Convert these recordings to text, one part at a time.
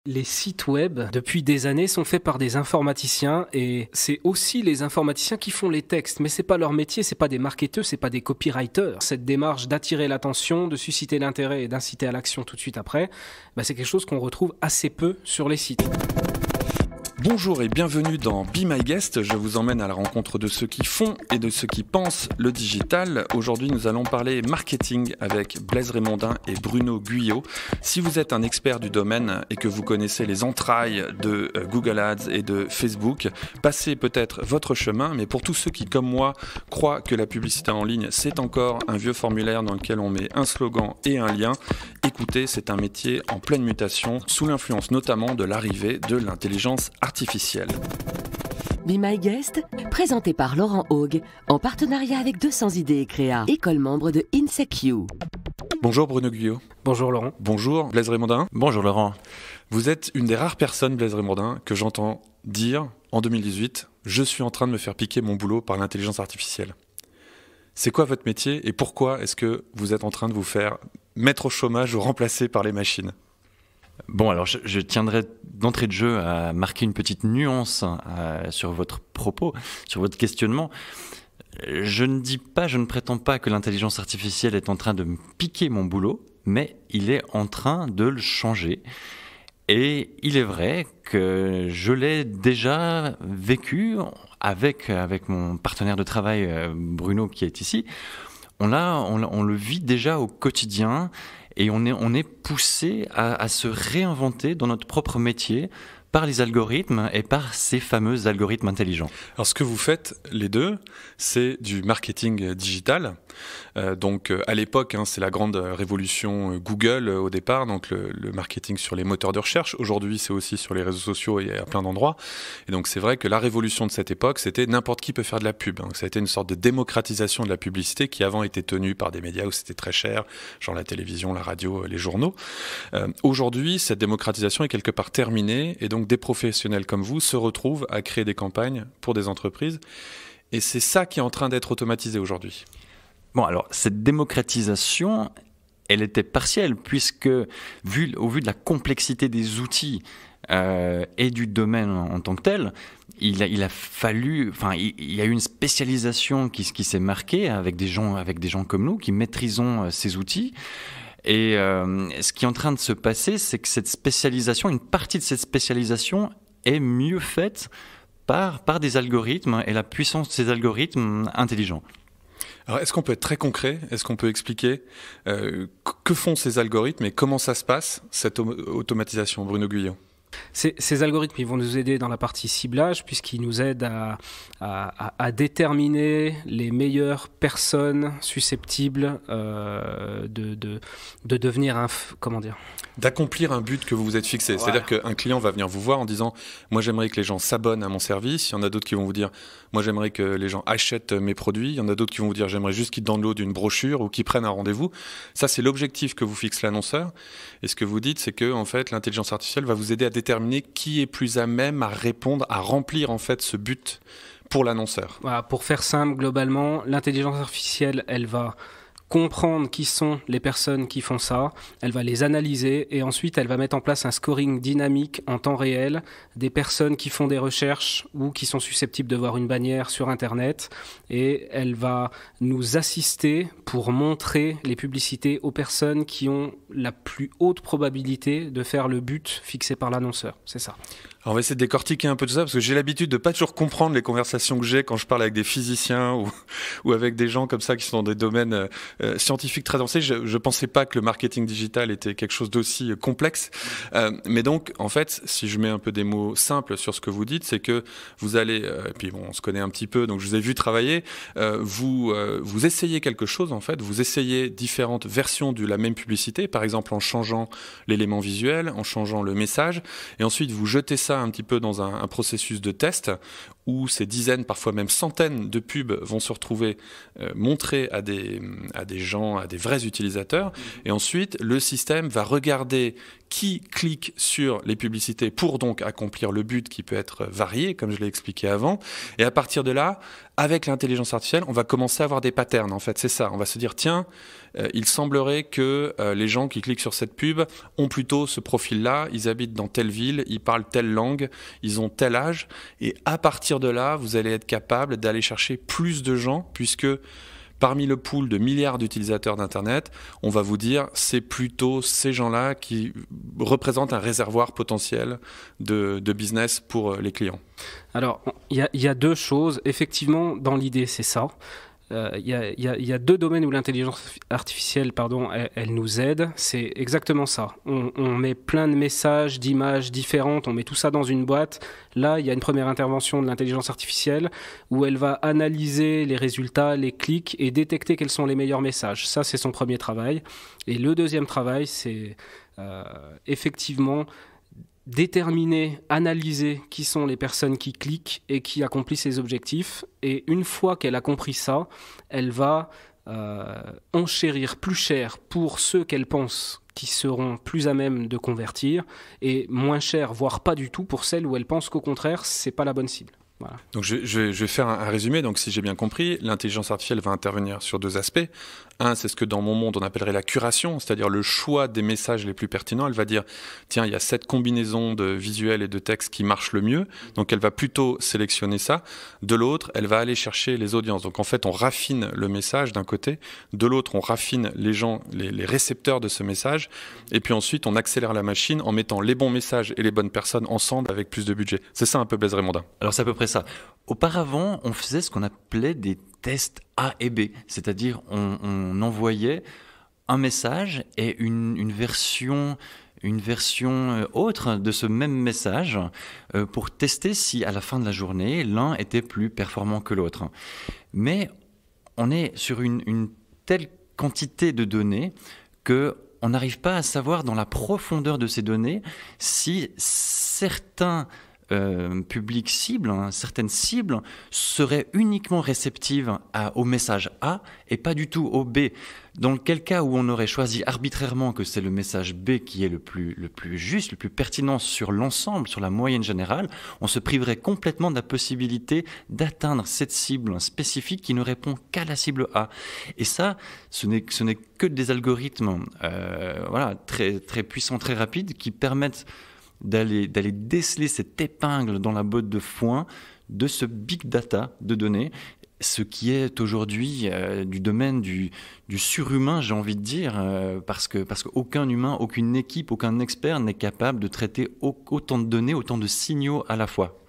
Les sites web, depuis des années, sont faits par des informaticiens et c'est aussi les informaticiens qui font les textes. Mais c'est pas leur métier, c'est pas des marketeurs, c'est pas des copywriters. Cette démarche d'attirer l'attention, de susciter l'intérêt et d'inciter à l'action tout de suite après, c'est quelque chose qu'on retrouve assez peu sur les sites. Bonjour et bienvenue dans Be My Guest. Je vous emmène à la rencontre de ceux qui font et de ceux qui pensent le digital. Aujourd'hui, nous allons parler marketing avec Blaise Raymondin et Bruno Guyot. Si vous êtes un expert du domaine et que vous connaissez les entrailles de Google Ads et de Facebook, passez peut-être votre chemin. Mais pour tous ceux qui, comme moi, croient que la publicité en ligne, c'est encore un vieux formulaire dans lequel on met un slogan et un lien, écoutez, c'est un métier en pleine mutation, sous l'influence notamment de l'arrivée de l'intelligence artificielle. Be My Guest, présenté par Laurent Haug, en partenariat avec 200 idées et créa, école membre de INSEQ. Bonjour Bruno Guyot. Bonjour Laurent. Bonjour Blaise Raymondin. Bonjour Laurent. Vous êtes une des rares personnes, Blaise Raymondin, que j'entends dire en 2018 « Je suis en train de me faire piquer mon boulot par l'intelligence artificielle ». C'est quoi votre métier et pourquoi est-ce que vous êtes en train de vous faire mettre au chômage ou remplacer par les machines ? Bon, alors je tiendrai d'entrée de jeu à marquer une petite nuance sur votre propos, sur votre questionnement. Je ne prétends pas que l'intelligence artificielle est en train de me piquer mon boulot, mais il est en train de le changer. Et il est vrai que je l'ai déjà vécu avec mon partenaire de travail, Bruno, qui est ici. On le vit déjà au quotidien. Et on est poussé à se réinventer dans notre propre métier par les algorithmes et par ces fameux algorithmes intelligents. Alors ce que vous faites, les deux, c'est du marketing digital. Donc à l'époque, c'est la grande révolution Google au départ, donc le marketing sur les moteurs de recherche. Aujourd'hui, c'est aussi sur les réseaux sociaux et à plein d'endroits. Et donc c'est vrai que la révolution de cette époque, c'était n'importe qui peut faire de la pub. Donc ça a été une sorte de démocratisation de la publicité qui avant était tenue par des médias où c'était très cher, genre la télévision, la radio, les journaux. Aujourd'hui, cette démocratisation est quelque part terminée et donc des professionnels comme vous se retrouvent à créer des campagnes pour des entreprises. Et c'est ça qui est en train d'être automatisé aujourd'hui. Bon, alors, cette démocratisation, elle était partielle, puisque, au vu de la complexité des outils et du domaine en tant que tel, il y a eu une spécialisation qui s'est marquée avec des gens comme nous, qui maîtrisons ces outils. Et ce qui est en train de se passer, c'est que une partie de cette spécialisation est mieux faite par des algorithmes et la puissance de ces algorithmes intelligents. Alors, est-ce qu'on peut être très concret ? Est-ce qu'on peut expliquer que font ces algorithmes et comment ça se passe, cette automatisation, Bruno Guyot ? Ces algorithmes, ils vont nous aider dans la partie ciblage puisqu'ils nous aident à déterminer les meilleures personnes susceptibles de devenir d'accomplir un but que vous vous êtes fixé. Voilà. C'est-à-dire qu'un client va venir vous voir en disant « Moi, j'aimerais que les gens s'abonnent à mon service ». Il y en a d'autres qui vont vous dire « Moi, j'aimerais que les gens achètent mes produits ». Il y en a d'autres qui vont vous dire « J'aimerais juste qu'ils downloadent une brochure ou qu'ils prennent un rendez-vous ». Ça, c'est l'objectif que vous fixe l'annonceur. Et ce que vous dites, c'est que en fait, l'intelligence artificielle va vous aider à déterminer qui est plus à même à répondre, à remplir en fait ce but pour l'annonceur. Voilà, pour faire simple, globalement, l'intelligence artificielle, elle va comprendre qui sont les personnes qui font ça, elle va les analyser et ensuite elle va mettre en place un scoring dynamique en temps réel des personnes qui font des recherches ou qui sont susceptibles de voir une bannière sur Internet et elle va nous assister pour montrer les publicités aux personnes qui ont la plus haute probabilité de faire le but fixé par l'annonceur. C'est ça. Alors on va essayer de décortiquer un peu tout ça parce que j'ai l'habitude de pas toujours comprendre les conversations que j'ai quand je parle avec des physiciens ou avec des gens comme ça qui sont dans des domaines scientifiques très avancés. Je pensais pas que le marketing digital était quelque chose d'aussi complexe. Mais donc, en fait, si je mets un peu des mots simples sur ce que vous dites, c'est que vous allez, et puis bon, on se connaît un petit peu, donc je vous ai vu travailler, vous essayez quelque chose en fait, vous essayez différentes versions de la même publicité, par exemple en changeant l'élément visuel, en changeant le message, et ensuite vous jetez ça un petit peu dans un processus de test où ces dizaines, parfois même centaines de pubs vont se retrouver montrées à des des gens, à des vrais utilisateurs. Et ensuite, le système va regarder qui clique sur les publicités pour donc accomplir le but qui peut être varié, comme je l'ai expliqué avant. Et à partir de là, avec l'intelligence artificielle, on va commencer à avoir des patterns. En fait, c'est ça. On va se dire, tiens, il semblerait que les gens qui cliquent sur cette pub ont plutôt ce profil-là. Ils habitent dans telle ville, ils parlent telle langue, ils ont tel âge. Et à partir de là, vous allez être capable d'aller chercher plus de gens, puisque parmi le pool de milliards d'utilisateurs d'Internet, on va vous dire c'est plutôt ces gens-là qui représentent un réservoir potentiel de business pour les clients. Alors, il y a deux choses. Effectivement, dans l'idée, c'est ça. Il y a deux domaines où l'intelligence artificielle, elle nous aide. C'est exactement ça. On met plein de messages, d'images différentes, on met tout ça dans une boîte. Là, il y a une première intervention de l'intelligence artificielle où elle va analyser les résultats, les clics et détecter quels sont les meilleurs messages. Ça, c'est son premier travail. Et le deuxième travail, c'est effectivement déterminer, analyser qui sont les personnes qui cliquent et qui accomplissent ces objectifs. Et une fois qu'elle a compris ça, elle va enchérir plus cher pour ceux qu'elle pense qui seront plus à même de convertir et moins cher, voire pas du tout, pour celles où elle pense qu'au contraire, c'est pas la bonne cible. Voilà. Donc je vais faire un résumé. Donc si j'ai bien compris, l'intelligence artificielle va intervenir sur deux aspects. Un, c'est ce que dans mon monde on appellerait la curation, c'est-à-dire le choix des messages les plus pertinents. Elle va dire, tiens, il y a cette combinaison de visuels et de textes qui marche le mieux. Donc elle va plutôt sélectionner ça. De l'autre, elle va aller chercher les audiences. Donc en fait, on raffine le message d'un côté. De l'autre, on raffine les gens, les récepteurs de ce message. Et puis ensuite, on accélère la machine en mettant les bons messages et les bonnes personnes ensemble avec plus de budget. C'est ça un peu Blaise Raymondin. Alors c'est à peu près ça. Auparavant, on faisait ce qu'on appelait des tests A et B, c'est-à-dire on envoyait un message et une version autre de ce même message pour tester si à la fin de la journée, l'un était plus performant que l'autre. Mais on est sur une telle quantité de données qu'on n'arrive pas à savoir dans la profondeur de ces données si certains publics cibles, certaines cibles seraient uniquement réceptives au message A et pas du tout au B. Dans quel cas où on aurait choisi arbitrairement que c'est le message B qui est le plus juste, le plus pertinent sur l'ensemble, sur la moyenne générale, on se priverait complètement de la possibilité d'atteindre cette cible spécifique qui ne répond qu'à la cible A. Et ça, ce n'est que des algorithmes très, très puissants, très rapides qui permettent d'aller déceler cette épingle dans la botte de foin de ce big data de données, ce qui est aujourd'hui du domaine du surhumain, j'ai envie de dire, parce qu'aucun humain, aucune équipe, aucun expert n'est capable de traiter autant de données, autant de signaux à la fois.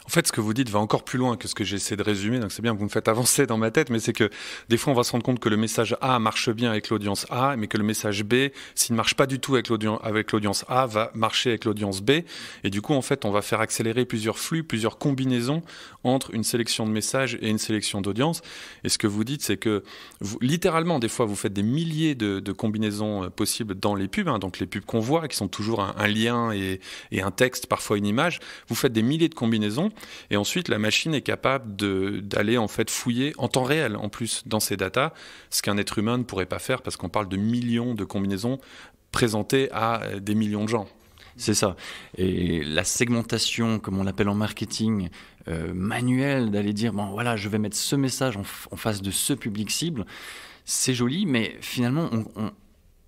En fait, ce que vous dites va encore plus loin que ce que j'essaie de résumer, donc c'est bien que vous me faites avancer dans ma tête, mais c'est que des fois on va se rendre compte que le message A marche bien avec l'audience A, mais que le message B, s'il ne marche pas du tout avec l'audience A, va marcher avec l'audience B, et du coup en fait on va faire accélérer plusieurs flux, plusieurs combinaisons entre une sélection de messages et une sélection d'audience. Et ce que vous dites, c'est que littéralement des fois vous faites des milliers de combinaisons possibles dans les pubs, donc les pubs qu'on voit, qui sont toujours un lien et un texte, parfois une image, vous faites des milliers de combinaisons. Et ensuite, la machine est capable d'aller en fait fouiller en temps réel, en plus, dans ces datas, ce qu'un être humain ne pourrait pas faire parce qu'on parle de millions de combinaisons présentées à des millions de gens. C'est ça. Et la segmentation, comme on l'appelle en marketing, manuelle, d'aller dire, bon voilà, je vais mettre ce message en face de ce public cible, c'est joli, mais finalement,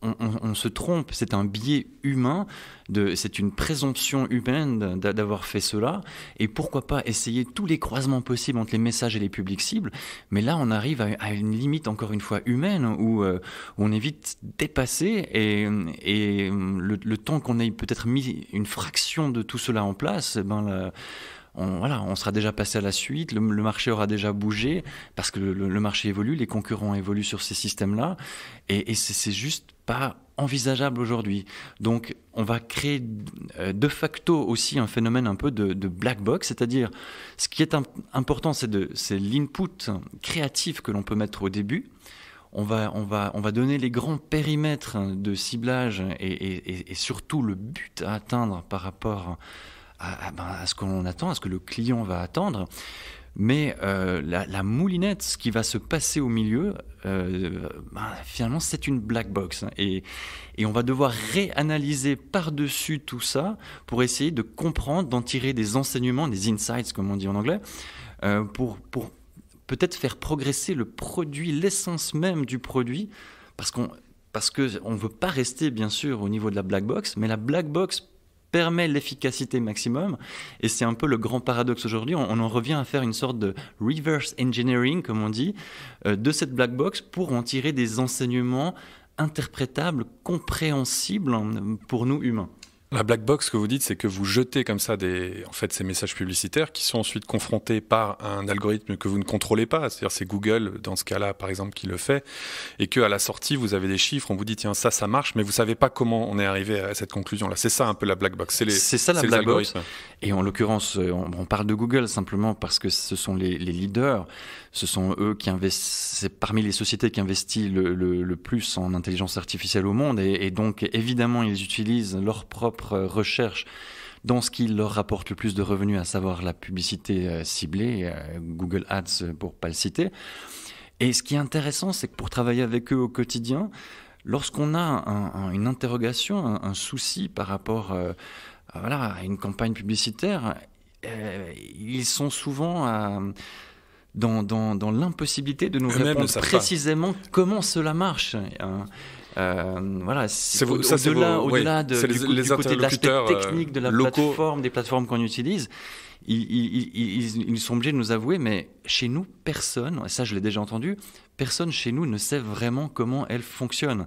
on se trompe, c'est un biais humain, c'est une présomption humaine d'avoir fait cela, et pourquoi pas essayer tous les croisements possibles entre les messages et les publics cibles, mais là on arrive à une limite encore une fois humaine, où on est vite dépassé, et le temps qu'on ait peut-être mis une fraction de tout cela en place, on sera déjà passé à la suite, le marché aura déjà bougé, parce que le marché évolue, les concurrents évoluent sur ces systèmes-là, et c'est juste pas envisageable aujourd'hui. Donc on va créer de facto aussi un phénomène un peu de black box, c'est-à-dire ce qui est important, c'est l'input créatif que l'on peut mettre au début. On va donner les grands périmètres de ciblage et surtout le but à atteindre par rapport à ce qu'on attend, à ce que le client va attendre. Mais la moulinette, ce qui va se passer au milieu, finalement, c'est une black box. Et on va devoir réanalyser par-dessus tout ça pour essayer de comprendre, d'en tirer des enseignements, des insights, comme on dit en anglais, pour peut-être faire progresser le produit, l'essence même du produit, parce qu'on ne veut pas rester, bien sûr, au niveau de la black box, mais la black box permet l'efficacité maximum, et c'est un peu le grand paradoxe aujourd'hui. On en revient à faire une sorte de reverse engineering, comme on dit, de cette black box pour en tirer des enseignements interprétables, compréhensibles pour nous humains. La black box, ce que vous dites, c'est que vous jetez comme ça ces messages publicitaires qui sont ensuite confrontés par un algorithme que vous ne contrôlez pas. C'est-à-dire c'est Google, dans ce cas-là, par exemple, qui le fait. Et qu'à la sortie, vous avez des chiffres, on vous dit, tiens, ça marche, mais vous ne savez pas comment on est arrivé à cette conclusion-là. C'est ça un peu la black box. C'est ça la black box. Et en l'occurrence, on parle de Google simplement parce que ce sont les leaders. Ce sont eux qui investissent, c'est parmi les sociétés qui investissent le plus en intelligence artificielle au monde. Et donc, évidemment, ils utilisent leur propre recherche dans ce qui leur rapporte le plus de revenus, à savoir la publicité ciblée, Google Ads pour ne pas le citer. Et ce qui est intéressant, c'est que pour travailler avec eux au quotidien, lorsqu'on a une interrogation, un souci par rapport à une campagne publicitaire, ils sont souvent dans l'imposibilité de nous répondre précisément comment cela marche. Voilà, au-delà du côté de l'aspect technique de la plateforme, des plateformes qu'on utilise, ils sont obligés de nous avouer, mais chez nous, personne, et ça je l'ai déjà entendu, personne chez nous ne sait vraiment comment elles fonctionnent.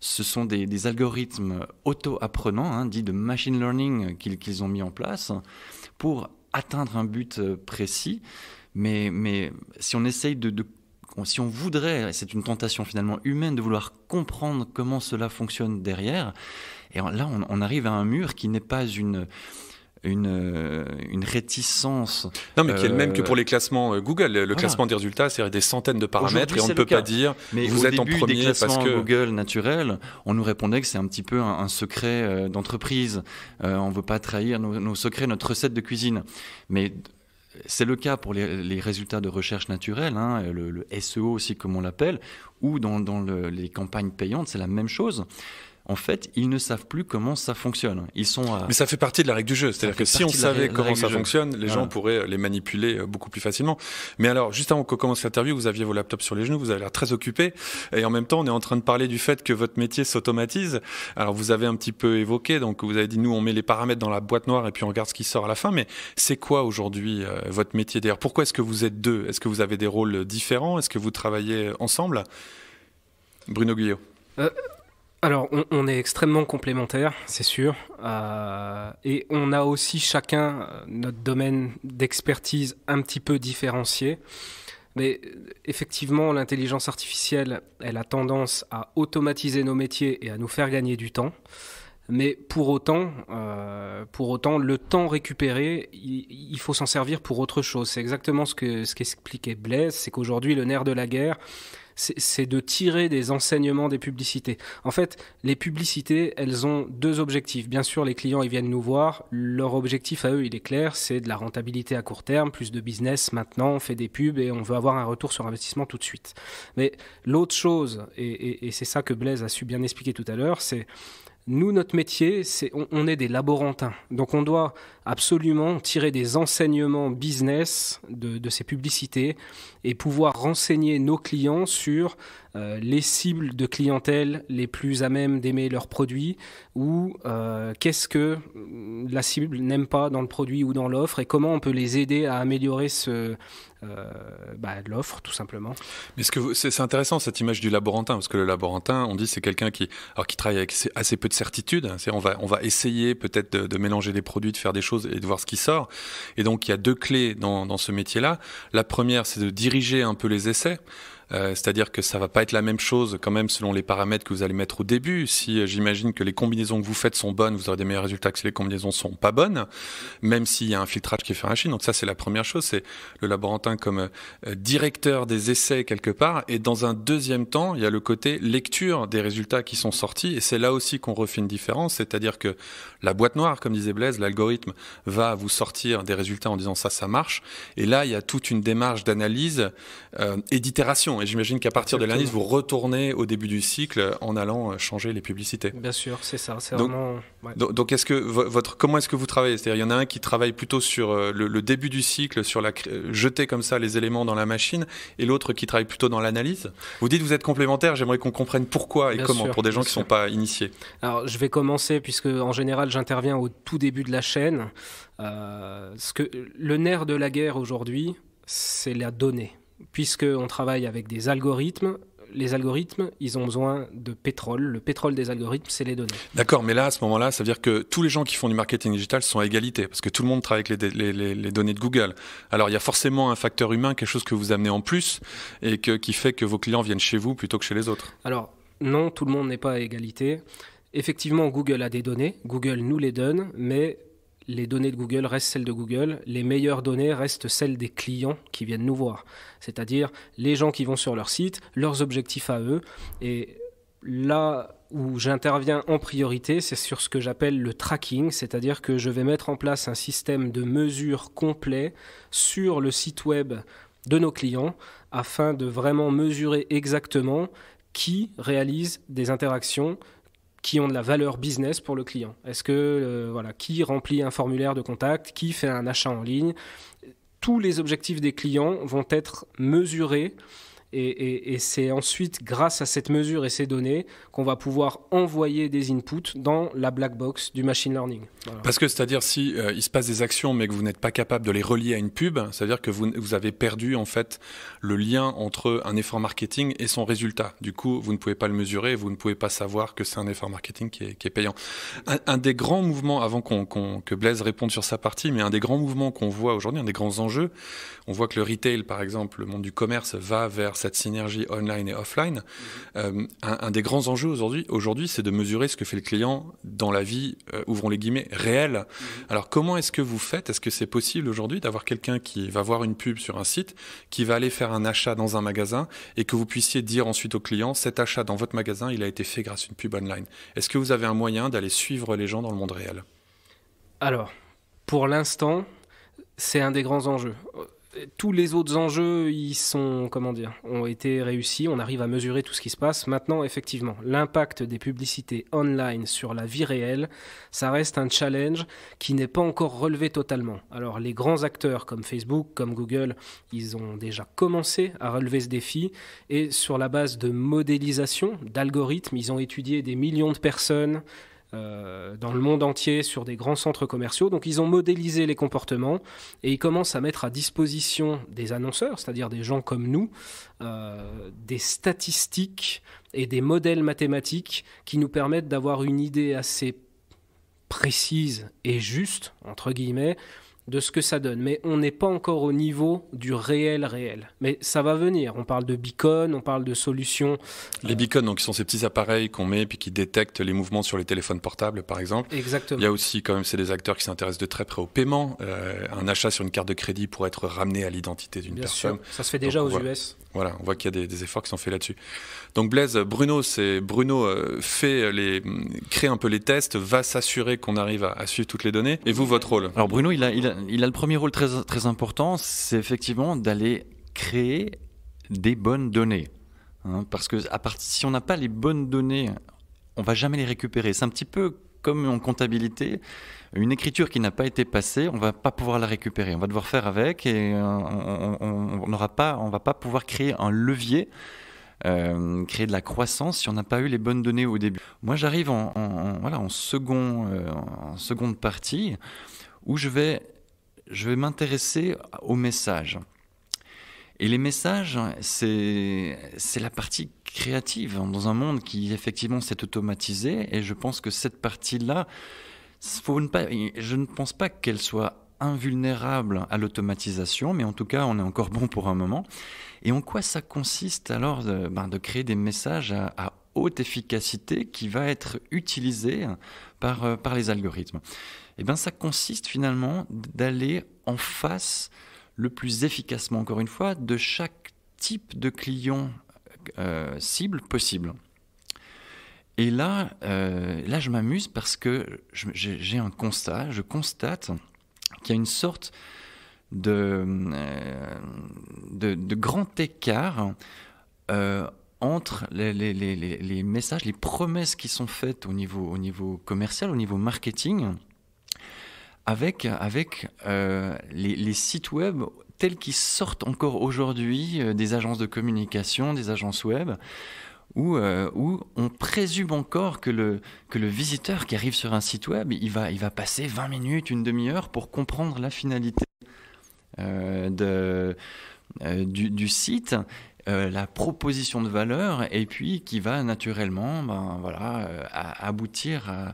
Ce sont des algorithmes auto-apprenants, dits de machine learning, qu'ils ont mis en place pour atteindre un but précis. Mais si on essaye si on voudrait, c'est une tentation finalement humaine de vouloir comprendre comment cela fonctionne derrière, et là on arrive à un mur qui n'est pas une réticence. Non, mais qui est le même que pour les classements Google. Le classement des résultats, c'est des centaines de paramètres et on ne peut pas dire mais vous êtes en premier des classements parce que Google naturel, on nous répondait que c'est un petit peu un secret d'entreprise. On ne veut pas trahir nos secrets, notre recette de cuisine. Mais c'est le cas pour les résultats de recherche naturelle, le SEO aussi comme on l'appelle, ou dans les campagnes payantes, c'est la même chose. En fait, ils ne savent plus comment ça fonctionne. Mais ça fait partie de la règle du jeu. C'est-à-dire que si on savait comment ça fonctionne, les gens pourraient les manipuler beaucoup plus facilement. Mais alors, juste avant qu'on commence l'interview, vous aviez vos laptops sur les genoux, vous avez l'air très occupé. Et en même temps, on est en train de parler du fait que votre métier s'automatise. Alors, vous avez un petit peu évoqué, donc vous avez dit, nous, on met les paramètres dans la boîte noire et puis on regarde ce qui sort à la fin. Mais c'est quoi aujourd'hui votre métier? D'ailleurs, pourquoi est-ce que vous êtes deux? Est-ce que vous avez des rôles différents? Est-ce que vous travaillez ensemble? Bruno Guyot. Alors, on est extrêmement complémentaires, c'est sûr, et on a aussi chacun notre domaine d'expertise un petit peu différencié. Mais effectivement, l'intelligence artificielle, elle a tendance à automatiser nos métiers et à nous faire gagner du temps. Mais pour autant, le temps récupéré, il faut s'en servir pour autre chose. C'est exactement ce qu'expliquait Blaise, c'est qu'aujourd'hui, le nerf de la guerre, c'est de tirer des enseignements des publicités. En fait, les publicités, elles ont deux objectifs. Bien sûr, les clients, ils viennent nous voir. Leur objectif à eux, il est clair, c'est de la rentabilité à court terme, plus de business. Maintenant, on fait des pubs et on veut avoir un retour sur investissement tout de suite. Mais l'autre chose, et c'est ça que Blaise a su bien expliquer tout à l'heure, c'est nous, notre métier, on est des laborantins. Donc, on doit absolument tirer des enseignements business de ces publicités et pouvoir renseigner nos clients sur les cibles de clientèle les plus à même d'aimer leurs produits ou qu'est-ce que la cible n'aime pas dans le produit ou dans l'offre et comment on peut les aider à améliorer l'offre, tout simplement. Mais c'est intéressant cette image du laborantin, parce que le laborantin, on dit c'est quelqu'un qui travaille avec assez peu de certitude. On va essayer peut-être de mélanger des produits, de faire des choses et de voir ce qui sort. Et donc il y a deux clés dans ce métier-là. La première, c'est de diriger un peu les essais. C'est-à-dire que ça va pas être la même chose quand même selon les paramètres que vous allez mettre au début. Si j'imagine que les combinaisons que vous faites sont bonnes, vous aurez des meilleurs résultats que si les combinaisons sont pas bonnes, même s'il y a un filtrage qui est fait en Chine. Donc ça, c'est la première chose, c'est le laborantin comme directeur des essais quelque part. Et dans un deuxième temps, il y a le côté lecture des résultats qui sont sortis. Et c'est là aussi qu'on refait une différence, c'est-à-dire que la boîte noire, comme disait Blaise, l'algorithme va vous sortir des résultats en disant ça marche. Et là, il y a toute une démarche d'analyse et d'itération. Et j'imagine qu'à partir de l'analyse, vous retournez au début du cycle en allant changer les publicités. Bien sûr, c'est ça. C'est donc, vraiment... Ouais. Donc, est-ce que comment est-ce que vous travaillez? C'est-à-dire, il y en a un qui travaille plutôt sur le début du cycle, sur jeter comme ça les éléments dans la machine, et l'autre qui travaille plutôt dans l'analyse. Vous dites que vous êtes complémentaires. J'aimerais qu'on comprenne pourquoi et bien comment, sûr, pour des gens qui ne sont pas initiés. Alors, je vais commencer, puisque en général, j'interviens au tout début de la chaîne. Le nerf de la guerre aujourd'hui, c'est la donnée. Puisqu'on travaille avec des algorithmes, les algorithmes, ils ont besoin de pétrole. Le pétrole des algorithmes, c'est les données. D'accord, mais là, à ce moment-là, ça veut dire que tous les gens qui font du marketing digital sont à égalité, parce que tout le monde travaille avec les données de Google. Alors, il y a forcément un facteur humain, quelque chose que vous amenez en plus, et qui fait que vos clients viennent chez vous plutôt que chez les autres. Alors, non, tout le monde n'est pas à égalité. Effectivement, Google a des données, Google nous les donne, mais les données de Google restent celles de Google. Les meilleures données restent celles des clients qui viennent nous voir. C'est-à-dire les gens qui vont sur leur site, leurs objectifs à eux. Et là où j'interviens en priorité, c'est sur ce que j'appelle le tracking, c'est-à-dire que je vais mettre en place un système de mesure complet sur le site web de nos clients afin de vraiment mesurer exactement qui réalise des interactions qui ont de la valeur business pour le client. Est-ce que, qui remplit un formulaire de contact, qui fait un achat en ligne. Tous les objectifs des clients vont être mesurés et c'est ensuite, grâce à cette mesure et ces données, qu'on va pouvoir envoyer des inputs dans la black box du machine learning. Voilà. Parce que, c'est-à-dire, si il se passe des actions, mais que vous n'êtes pas capable de les relier à une pub, ça veut dire que vous avez perdu, en fait, le lien entre un effort marketing et son résultat. Du coup, vous ne pouvez pas le mesurer, vous ne pouvez pas savoir que c'est un effort marketing qui est payant. Un des grands mouvements, avant que Blaise réponde sur sa partie, mais un des grands mouvements qu'on voit aujourd'hui, un des grands enjeux, on voit que le retail, par exemple, le monde du commerce, va vers cette synergie online et offline. Un des grands enjeux aujourd'hui, c'est de mesurer ce que fait le client dans la vie, ouvrons les guillemets, réelle. Alors, comment est-ce que vous faites? Est-ce que c'est possible aujourd'hui d'avoir quelqu'un qui va voir une pub sur un site, qui va aller faire un achat dans un magasin et que vous puissiez dire ensuite au client, cet achat dans votre magasin, il a été fait grâce à une pub online? Est-ce que vous avez un moyen d'aller suivre les gens dans le monde réel? Alors, pour l'instant, c'est un des grands enjeux. Tous les autres enjeux, ont été réussis. On arrive à mesurer tout ce qui se passe. Maintenant, effectivement, l'impact des publicités online sur la vie réelle, ça reste un challenge qui n'est pas encore relevé totalement. Alors, les grands acteurs comme Facebook, comme Google, ils ont déjà commencé à relever ce défi. Et sur la base de modélisation, d'algorithmes, ils ont étudié des millions de personnes dans le monde entier sur des grands centres commerciaux. Donc ils ont modélisé les comportements et ils commencent à mettre à disposition des annonceurs, c'est-à-dire des gens comme nous, des statistiques et des modèles mathématiques qui nous permettent d'avoir une idée assez précise et juste, entre guillemets, de ce que ça donne. Mais on n'est pas encore au niveau du réel. Mais ça va venir. On parle de beacon, on parle de solutions. Les beacons, donc, qui sont ces petits appareils qu'on met puis qui détectent les mouvements sur les téléphones portables, par exemple. Exactement. Il y a aussi, quand même, c'est des acteurs qui s'intéressent de très près au paiement. Un achat sur une carte de crédit pourrait être ramené à l'identité d'une personne. Bien sûr. Ça se fait déjà aux US. Voilà, on voit qu'il y a des efforts qui sont faits là-dessus. Donc Blaise, Bruno crée un peu les tests, va s'assurer qu'on arrive à suivre toutes les données. Et vous, votre rôle? Alors Bruno, il a le premier rôle très, très important, c'est effectivement d'aller créer des bonnes données. Parce que si on n'a pas les bonnes données, on ne va jamais les récupérer. C'est un petit peu comme en comptabilité. Une écriture qui n'a pas été passée, on ne va pas pouvoir la récupérer. On va devoir faire avec et on ne va pas pouvoir créer un levier, créer de la croissance si on n'a pas eu les bonnes données au début. Moi, j'arrive en seconde partie où je vais m'intéresser aux messages. Et les messages, c'est la partie créative dans un monde qui effectivement s'est automatisé. Et je pense que cette partie-là, je ne pense pas qu'elle soit invulnérable à l'automatisation, mais en tout cas, on est encore bon pour un moment. Et en quoi ça consiste alors de créer des messages à haute efficacité qui va être utilisé par les algorithmes? Eh bien, ça consiste finalement d'aller en face le plus efficacement, encore une fois, de chaque type de client cible possible. Et là, je m'amuse parce que j'ai un constat. Je constate qu'il y a une sorte de grand écart entre les messages, les promesses qui sont faites au niveau commercial, au niveau marketing, avec les sites web tels qu'ils sortent encore aujourd'hui des agences de communication, des agences web, où on présume encore que le visiteur qui arrive sur un site web, il va passer 20 minutes, une demi-heure pour comprendre la finalité du site, la proposition de valeur, et puis qui va naturellement aboutir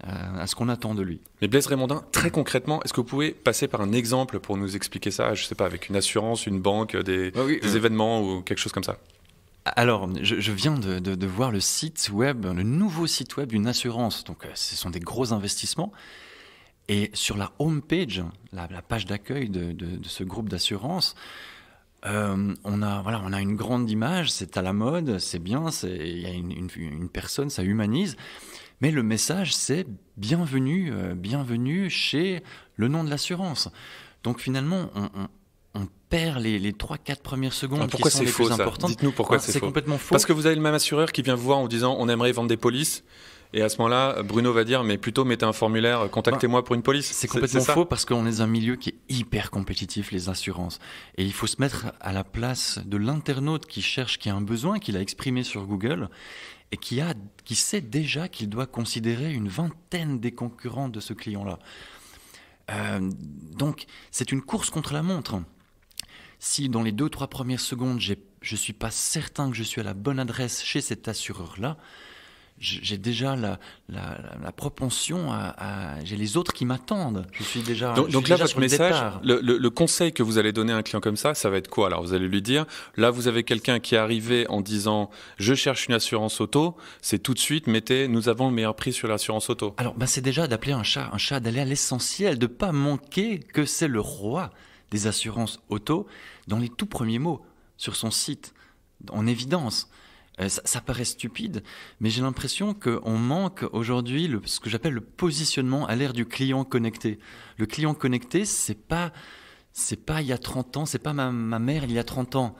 à ce qu'on attend de lui. Mais Blaise Raymondin, très concrètement, est-ce que vous pouvez passer par un exemple pour nous expliquer ça, je ne sais pas, avec une assurance, une banque, des événements ou quelque chose comme ça? Alors, je viens de voir le site web, le nouveau site web d'une assurance. Donc, ce sont des gros investissements. Et sur la home page, la page d'accueil de ce groupe d'assurance, on a une grande image, c'est à la mode, c'est bien, il y a une personne, ça humanise. Mais le message, c'est bienvenue chez le nom de l'assurance. Donc finalement, on perd les 3-4 premières secondes qui sont les plus importantes. Dites-nous pourquoi c'est faux. Complètement faux. Parce que vous avez le même assureur qui vient vous voir en vous disant on aimerait vendre des polices. Et à ce moment-là, Bruno va dire mais plutôt mettez un formulaire, contactez-moi pour une police. C'est complètement faux parce qu'on est dans un milieu qui est hyper compétitif, les assurances. Et il faut se mettre à la place de l'internaute qui a un besoin, qu'il a exprimé sur Google et qui sait déjà qu'il doit considérer une vingtaine des concurrents de ce client-là. Donc, c'est une course contre la montre. Si dans les 2-3 premières secondes, je ne suis pas certain que je suis à la bonne adresse chez cet assureur-là, j'ai déjà la propension j'ai les autres qui m'attendent. Je suis déjà donc là, votre message, le conseil que vous allez donner à un client comme ça va être quoi? Alors, vous allez lui dire, là, vous avez quelqu'un qui est arrivé en disant, je cherche une assurance auto, c'est tout de suite, nous avons le meilleur prix sur l'assurance auto. Alors, c'est déjà d'appeler un chat, d'aller à l'essentiel, de ne pas manquer que c'est le roi des assurances auto dans les tout premiers mots sur son site, en évidence. Ça paraît stupide, mais j'ai l'impression qu'on manque aujourd'hui ce que j'appelle le positionnement à l'ère du client connecté. Le client connecté, c'est pas il y a 30 ans, c'est pas ma mère il y a 30 ans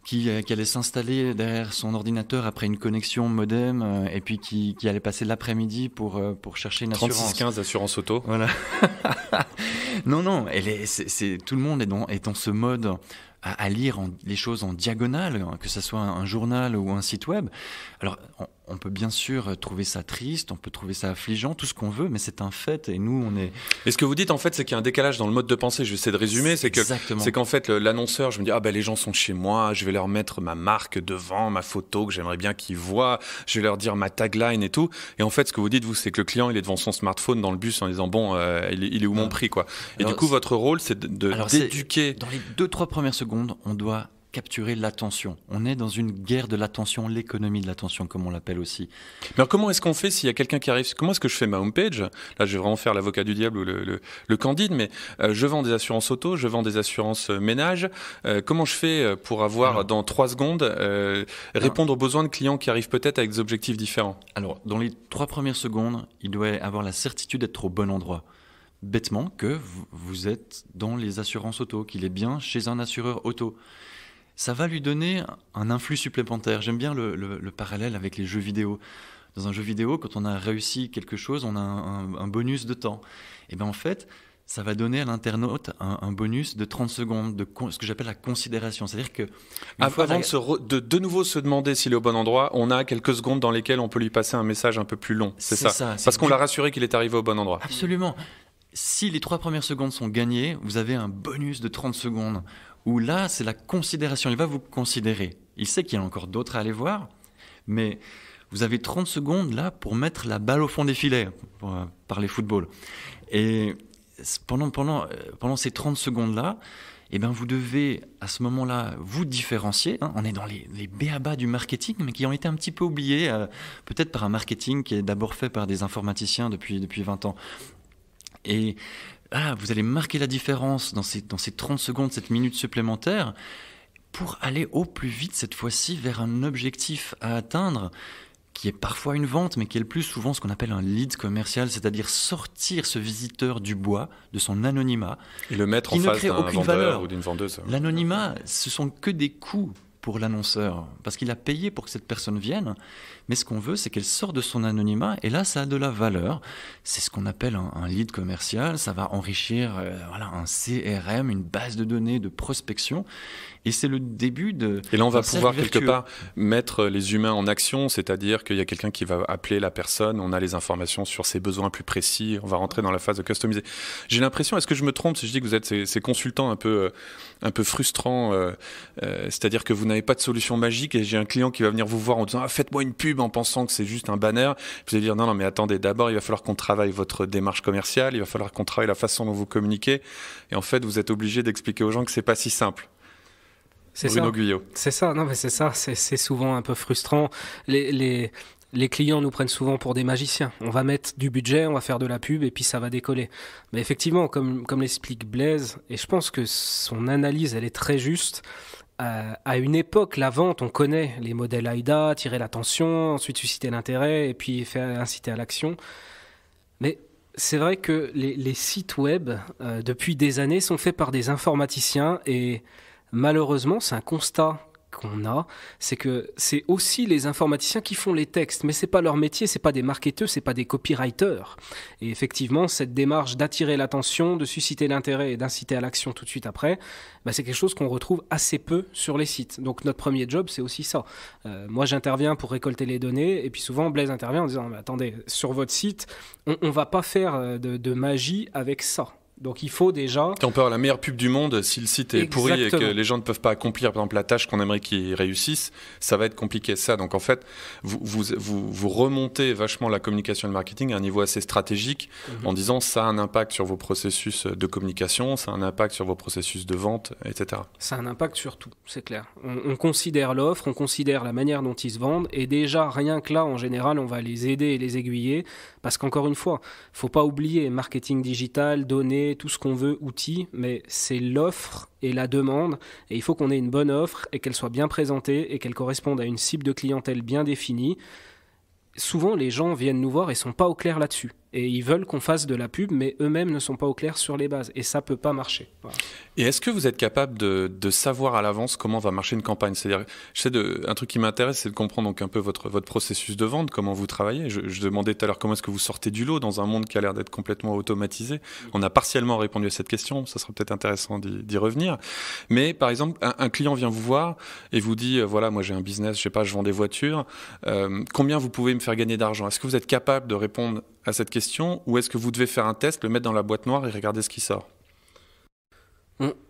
qui allait s'installer derrière son ordinateur après une connexion modem et puis qui allait passer l'après-midi pour chercher une assurance. 3615 assurance auto. Voilà. Non, tout le monde est dans ce mode à lire les choses en diagonale, que ce soit un journal ou un site web. Alors, on peut bien sûr trouver ça triste, on peut trouver ça affligeant, tout ce qu'on veut, mais c'est un fait, et nous, on est... Et ce que vous dites, en fait, c'est qu'il y a un décalage dans le mode de pensée. Je vais essayer de résumer. C'est qu'en fait, l'annonceur, je me dis, les gens sont chez moi, je vais leur mettre ma marque devant, ma photo que j'aimerais bien qu'ils voient, je vais leur dire ma tagline et tout. Et en fait, ce que vous dites, vous, c'est que le client, il est devant son smartphone dans le bus en disant, il est où mon prix, quoi. Et alors, du coup, votre rôle, c'est d'éduquer... Dans les 2-3 premières secondes, on doit capturer l'attention. On est dans une guerre de l'attention, l'économie de l'attention, comme on l'appelle aussi. Mais alors comment est-ce qu'on fait s'il y a quelqu'un qui arrive? Comment est-ce que je fais ma homepage? Là, je vais vraiment faire l'avocat du diable ou le candide, mais je vends des assurances auto, je vends des assurances ménage. Comment je fais pour avoir, dans 3 secondes, répondre aux besoins de clients qui arrivent peut-être avec des objectifs différents? Alors, dans les 3 premières secondes, il doit avoir la certitude d'être au bon endroit. Bêtement que vous êtes dans les assurances auto, qu'il est bien chez un assureur auto. Ça va lui donner un influx supplémentaire. J'aime bien le parallèle avec les jeux vidéo. Dans un jeu vidéo, quand on a réussi quelque chose, on a un bonus de temps. Et bien en fait, ça va donner à l'internaute un bonus de 30 secondes, ce que j'appelle la considération. C'est-à-dire que... Avant de nouveau se demander s'il est au bon endroit, on a quelques secondes dans lesquelles on peut lui passer un message un peu plus long. C'est ça. Parce qu'on l'a rassuré qu'il est arrivé au bon endroit. Absolument. Si les 3 premières secondes sont gagnées, vous avez un bonus de 30 secondes où là, c'est la considération. Il va vous considérer. Il sait qu'il y a encore d'autres à aller voir, mais vous avez 30 secondes là pour mettre la balle au fond des filets, pour parler football. Et pendant ces 30 secondes-là, eh ben, vous devez à ce moment-là vous différencier. On est dans les b.a.-ba du marketing, mais qui ont été un petit peu oubliés, peut-être par un marketing qui est d'abord fait par des informaticiens depuis 20 ans. Et vous allez marquer la différence dans ces 30 secondes, cette minute supplémentaire, pour aller au plus vite cette fois-ci vers un objectif à atteindre, qui est parfois une vente, mais qui est le plus souvent ce qu'on appelle un lead commercial, c'est-à-dire sortir ce visiteur du bois, de son anonymat. Et le mettre en face d'un vendeur ou d'une vendeuse. L'anonymat, ce sont que des coûts pour l'annonceur, parce qu'il a payé pour que cette personne vienne, mais ce qu'on veut, c'est qu'elle sorte de son anonymat, et là, ça a de la valeur. C'est ce qu'on appelle un lead commercial, ça va enrichir un CRM, une base de données de prospection, et c'est le début de... Et là, on va pouvoir quelque part mettre les humains en action, c'est-à-dire qu'il y a quelqu'un qui va appeler la personne, on a les informations sur ses besoins plus précis, on va rentrer dans la phase de customiser. J'ai l'impression, est-ce que je me trompe si je dis que vous êtes ces consultants un peu frustrants, c'est-à-dire que vous n'avez pas de solution magique et j'ai un client qui va venir vous voir en disant faites-moi une pub en pensant que c'est juste un banner. Vous allez dire non mais attendez, d'abord il va falloir qu'on travaille votre démarche commerciale, il va falloir qu'on travaille la façon dont vous communiquez, et en fait vous êtes obligé d'expliquer aux gens que c'est pas si simple. C'est Bruno ça. Guyot. C'est ça, non mais c'est ça, c'est souvent un peu frustrant. Les clients nous prennent souvent pour des magiciens. On va mettre du budget, on va faire de la pub et puis ça va décoller. Mais effectivement, comme l'explique Blaise, et je pense que son analyse elle est très juste. À une époque, la vente, on connaît les modèles AIDA, attirer l'attention, ensuite susciter l'intérêt et puis inciter à l'action. Mais c'est vrai que les sites web, depuis des années, sont faits par des informaticiens et malheureusement, c'est un constat qu'on a, c'est que c'est aussi les informaticiens qui font les textes, mais c'est pas leur métier, c'est pas des marketeurs, c'est pas des copywriters. Et effectivement, cette démarche d'attirer l'attention, de susciter l'intérêt et d'inciter à l'action tout de suite après, c'est quelque chose qu'on retrouve assez peu sur les sites. Donc notre premier job, c'est aussi ça. Moi, j'interviens pour récolter les données, et puis souvent Blaise intervient en disant « Attendez, sur votre site, on va pas faire de magie avec ça ». Donc il faut déjà... On peut avoir la meilleure pub du monde, si le site est pourri et que les gens ne peuvent pas accomplir par exemple la tâche qu'on aimerait qu'ils réussissent, ça va être compliqué ça. Donc en fait, vous remontez vachement la communication et le marketing à un niveau assez stratégique en disant ça a un impact sur vos processus de communication, ça a un impact sur vos processus de vente, etc. Ça a un impact sur tout, c'est clair. On considère l'offre, on considère la manière dont ils se vendent et déjà rien que là, en général, on va les aider et les aiguiller parce qu'encore une fois, il ne faut pas oublier marketing digital, données, tout ce qu'on veut, outils, mais c'est l'offre et la demande, et il faut qu'on ait une bonne offre et qu'elle soit bien présentée et qu'elle corresponde à une cible de clientèle bien définie. Souvent, les gens viennent nous voir et ne sont pas au clair là-dessus. Et ils veulent qu'on fasse de la pub, mais eux-mêmes ne sont pas au clair sur les bases. Et ça ne peut pas marcher. Voilà. Et est-ce que vous êtes capable de savoir à l'avance comment va marcher une campagne ? C'est-à-dire, un truc qui m'intéresse, c'est de comprendre donc un peu votre processus de vente, comment vous travaillez. Je demandais tout à l'heure comment est-ce que vous sortez du lot dans un monde qui a l'air d'être complètement automatisé. On a partiellement répondu à cette question. Ça serait peut-être intéressant d'y revenir. Mais par exemple, un client vient vous voir et vous dit, voilà, moi j'ai un business, je sais pas, je vends des voitures. Combien vous pouvez me faire gagner d'argent ? Est-ce que vous êtes capable de répondre à cette question, ou est-ce que vous devez faire un test, le mettre dans la boîte noire et regarder ce qui sort ?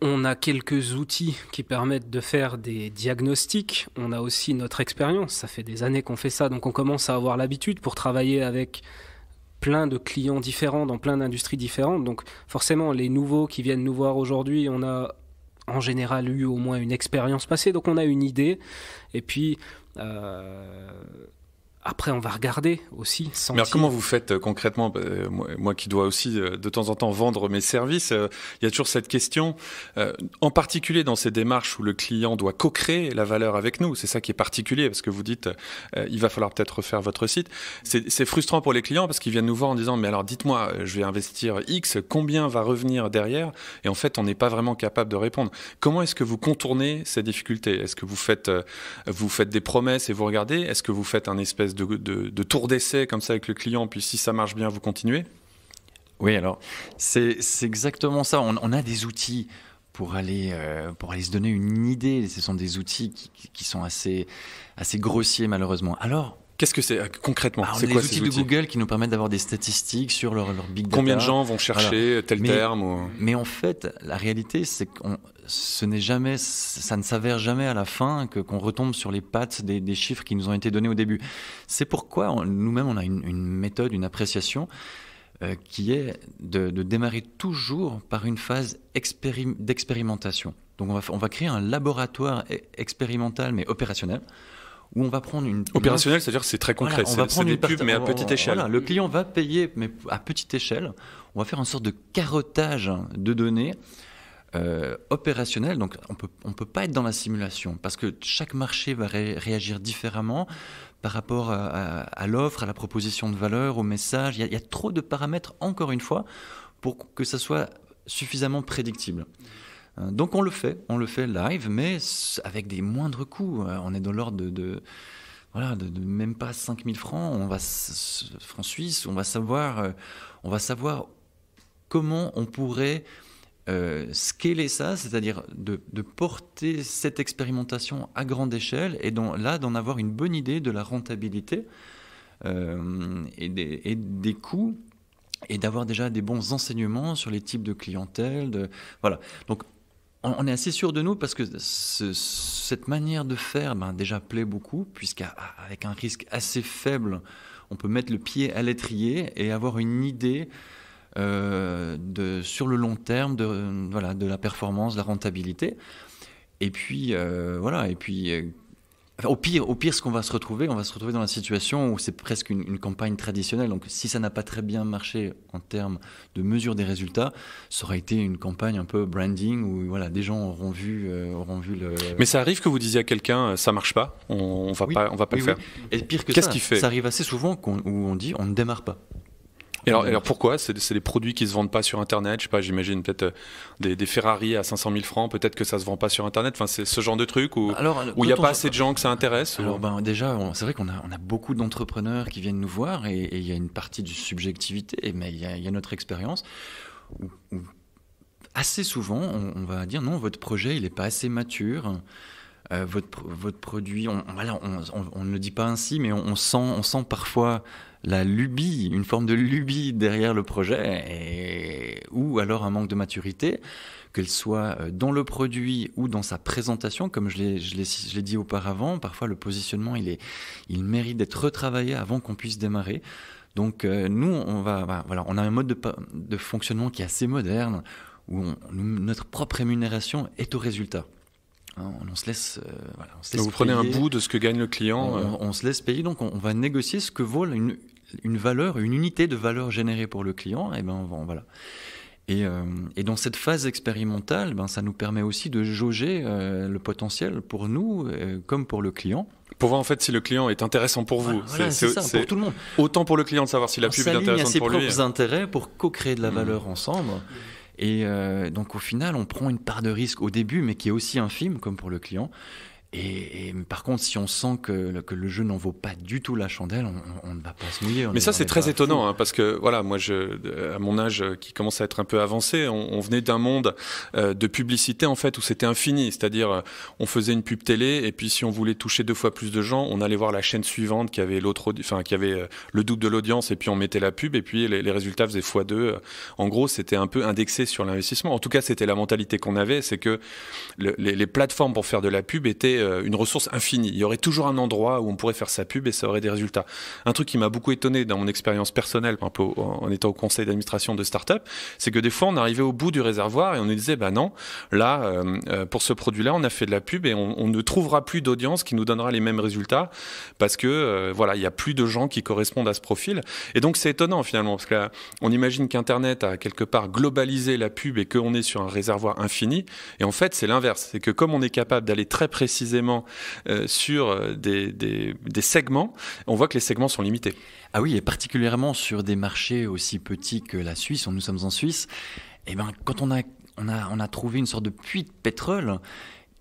On a quelques outils qui permettent de faire des diagnostics. On a aussi notre expérience. Ça fait des années qu'on fait ça, donc on commence à avoir l'habitude pour travailler avec plein de clients différents dans plein d'industries différentes. Donc forcément, les nouveaux qui viennent nous voir aujourd'hui, on a en général eu au moins une expérience passée, donc on a une idée. Et puis... Après, on va regarder aussi. Mais alors, comment vous faites concrètement ? Moi qui dois aussi de temps en temps vendre mes services, il y a toujours cette question, en particulier dans ces démarches où le client doit co-créer la valeur avec nous. C'est ça qui est particulier, parce que vous dites, il va falloir peut-être refaire votre site. C'est frustrant pour les clients parce qu'ils viennent nous voir en disant, mais alors dites-moi, je vais investir X, combien va revenir derrière ? Et en fait, on n'est pas vraiment capable de répondre. Comment est-ce que vous contournez ces difficultés ? Est-ce que vous faites des promesses et vous regardez ? Est-ce que vous faites un espèce de tour d'essai comme ça avec le client, puis si ça marche bien, vous continuez ? Oui, alors c'est exactement ça. On a des outils pour aller se donner une idée. Ce sont des outils qui sont assez grossiers malheureusement. Alors, qu'est-ce que c'est concrètement ? C'est quoi ces outils de Google qui nous permettent d'avoir des statistiques sur leur big data. Combien de gens vont chercher tel terme Mais en fait, la réalité, c'est que ça ne s'avère jamais à la fin qu'on retombe sur les pattes des chiffres qui nous ont été donnés au début. C'est pourquoi nous-mêmes, on a une méthode, une appréciation. qui est de démarrer toujours par une phase d'expérimentation. Donc on va créer un laboratoire expérimental mais opérationnel, où on va prendre une... Opérationnel, c'est-à-dire que c'est très concret, Voilà, c'est des pubs mais à petite échelle. Voilà, le client va payer mais à petite échelle. On va faire une sorte de carottage de données opérationnel. Donc on peut pas être dans la simulation parce que chaque marché va réagir différemment par rapport à l'offre, à la proposition de valeur, au message. Il y a trop de paramètres, encore une fois, pour que ça soit suffisamment prédictible. Donc on le fait live, mais avec des moindres coûts. On est dans l'ordre de même pas 5 000 francs. Francs suisses, on va savoir comment on pourrait scaler ça, c'est-à-dire de porter cette expérimentation à grande échelle et d'en avoir une bonne idée de la rentabilité et des coûts, et d'avoir déjà des bons enseignements sur les types de clientèle. Voilà. Donc, on est assez sûr de nous parce que cette manière de faire déjà plaît beaucoup, puisqu'avec un risque assez faible, on peut mettre le pied à l'étrier et avoir une idée sur le long terme de la performance, de la rentabilité. Et puis, au pire, ce qu'on va se retrouver, dans la situation où c'est presque une campagne traditionnelle. Donc, si ça n'a pas très bien marché en termes de mesure des résultats, ça aurait été une campagne un peu branding où des gens auront vu le. Mais ça arrive que vous disiez à quelqu'un, ça marche pas, on va pas le faire. Et pire que Qu'est-ce qu'il fait ? Ça arrive assez souvent où on dit on ne démarre pas. Et alors pourquoi ? C'est des produits qui se vendent pas sur Internet. Je sais pas, j'imagine peut-être des Ferrari à 500 000 francs. Peut-être que ça se vend pas sur Internet. Enfin, c'est ce genre de truc où il n'y a pas assez de gens que ça intéresse. Alors déjà, c'est vrai qu'on a beaucoup d'entrepreneurs qui viennent nous voir et il y a une partie de subjectivité, mais il y a notre expérience où assez souvent on va dire non, votre projet il est pas assez mature. Votre produit, on ne le dit pas ainsi, mais on sent parfois la lubie, une forme de lubie derrière le projet, ou alors un manque de maturité, qu'elle soit dans le produit ou dans sa présentation, comme je l'ai dit auparavant. Parfois, le positionnement, il mérite d'être retravaillé avant qu'on puisse démarrer. Donc, nous, on a un mode de fonctionnement qui est assez moderne, où notre propre rémunération est au résultat. On se laisse vous prenez un bout de ce que gagne le client. On se laisse payer, donc on va négocier ce que vaut une valeur, une unité de valeur générée pour le client. Et dans cette phase expérimentale, ça nous permet aussi de jauger le potentiel pour nous comme pour le client. Pour voir en fait si le client est intéressant pour vous. C'est ça, pour tout le monde. Autant pour le client de savoir si la pub est intéressante pour lui. On s'aligne à ses propres intérêts pour co-créer de la valeur ensemble. Et donc au final, on prend une part de risque au début, mais qui est aussi infime, comme pour le client. Et par contre, si on sent que le jeu n'en vaut pas du tout la chandelle, on ne va pas se mouiller. Mais ça, c'est très étonnant, parce que moi, à mon âge qui commence à être un peu avancé, on venait d'un monde de publicité en fait où c'était infini, c'est-à-dire on faisait une pub télé et puis si on voulait toucher 2 fois plus de gens, on allait voir la chaîne suivante qui avait le double de l'audience et puis on mettait la pub et puis les résultats faisaient x2. En gros, c'était un peu indexé sur l'investissement. En tout cas, c'était la mentalité qu'on avait, c'est que les plateformes pour faire de la pub étaient une ressource infinie. Il y aurait toujours un endroit où on pourrait faire sa pub et ça aurait des résultats. Un truc qui m'a beaucoup étonné dans mon expérience personnelle, un peu en étant au conseil d'administration de start-up, c'est que des fois on arrivait au bout du réservoir et on nous disait non, là pour ce produit-là on a fait de la pub et on ne trouvera plus d'audience qui nous donnera les mêmes résultats parce que il y a plus de gens qui correspondent à ce profil. Et donc c'est étonnant finalement parce que on imagine qu'Internet a quelque part globalisé la pub et qu'on est sur un réservoir infini et en fait c'est l'inverse. C'est que comme on est capable d'aller très précisément sur des segments, on voit que les segments sont limités. Ah oui, et particulièrement sur des marchés aussi petits que la Suisse, nous sommes en Suisse, quand on a trouvé une sorte de puits de pétrole,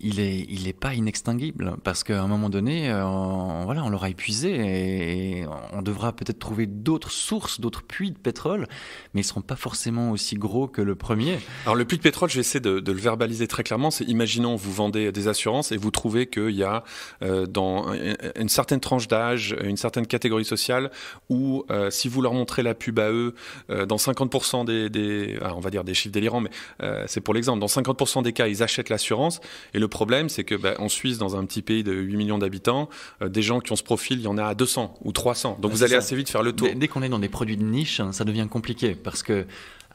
il est pas inextinguible parce qu'à un moment donné, on l'aura épuisé et on devra peut-être trouver d'autres sources, d'autres puits de pétrole, mais ils seront pas forcément aussi gros que le premier. Alors le puits de pétrole, je vais essayer de le verbaliser très clairement. C'est imaginons vous vendez des assurances et vous trouvez qu'il y a dans une certaine tranche d'âge, une certaine catégorie sociale où si vous leur montrez la pub à eux, dans 50% on va dire des chiffres délirants, mais c'est pour l'exemple, dans 50% des cas, ils achètent l'assurance et le problème, c'est que en Suisse, dans un petit pays de 8 millions d'habitants, des gens qui ont ce profil, il y en a à 200 ou 300. Donc vous allez assez vite faire le tour. Dès qu'on est dans des produits de niche, ça devient compliqué parce que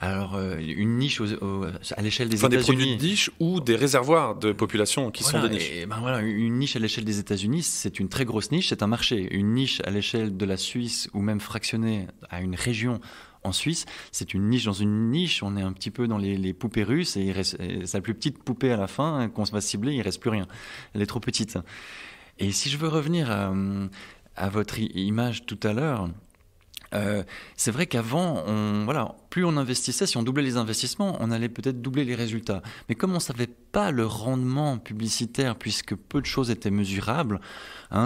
une niche à l'échelle des États-Unis. Des produits de niche ou des réservoirs de population qui sont des niches. Une niche à l'échelle des États-Unis, c'est une très grosse niche, c'est un marché. Une niche à l'échelle de la Suisse ou même fractionnée à une région en Suisse, c'est une niche dans une niche. On est un petit peu dans les poupées russes et c'est la plus petite poupée à la fin qu'on va cibler, il ne reste plus rien. Elle est trop petite. Et si je veux revenir à votre image tout à l'heure, c'est vrai qu'avant, plus on investissait, si on doublait les investissements, on allait peut-être doubler les résultats. Mais comme on ne savait pas le rendement publicitaire, puisque peu de choses étaient mesurables,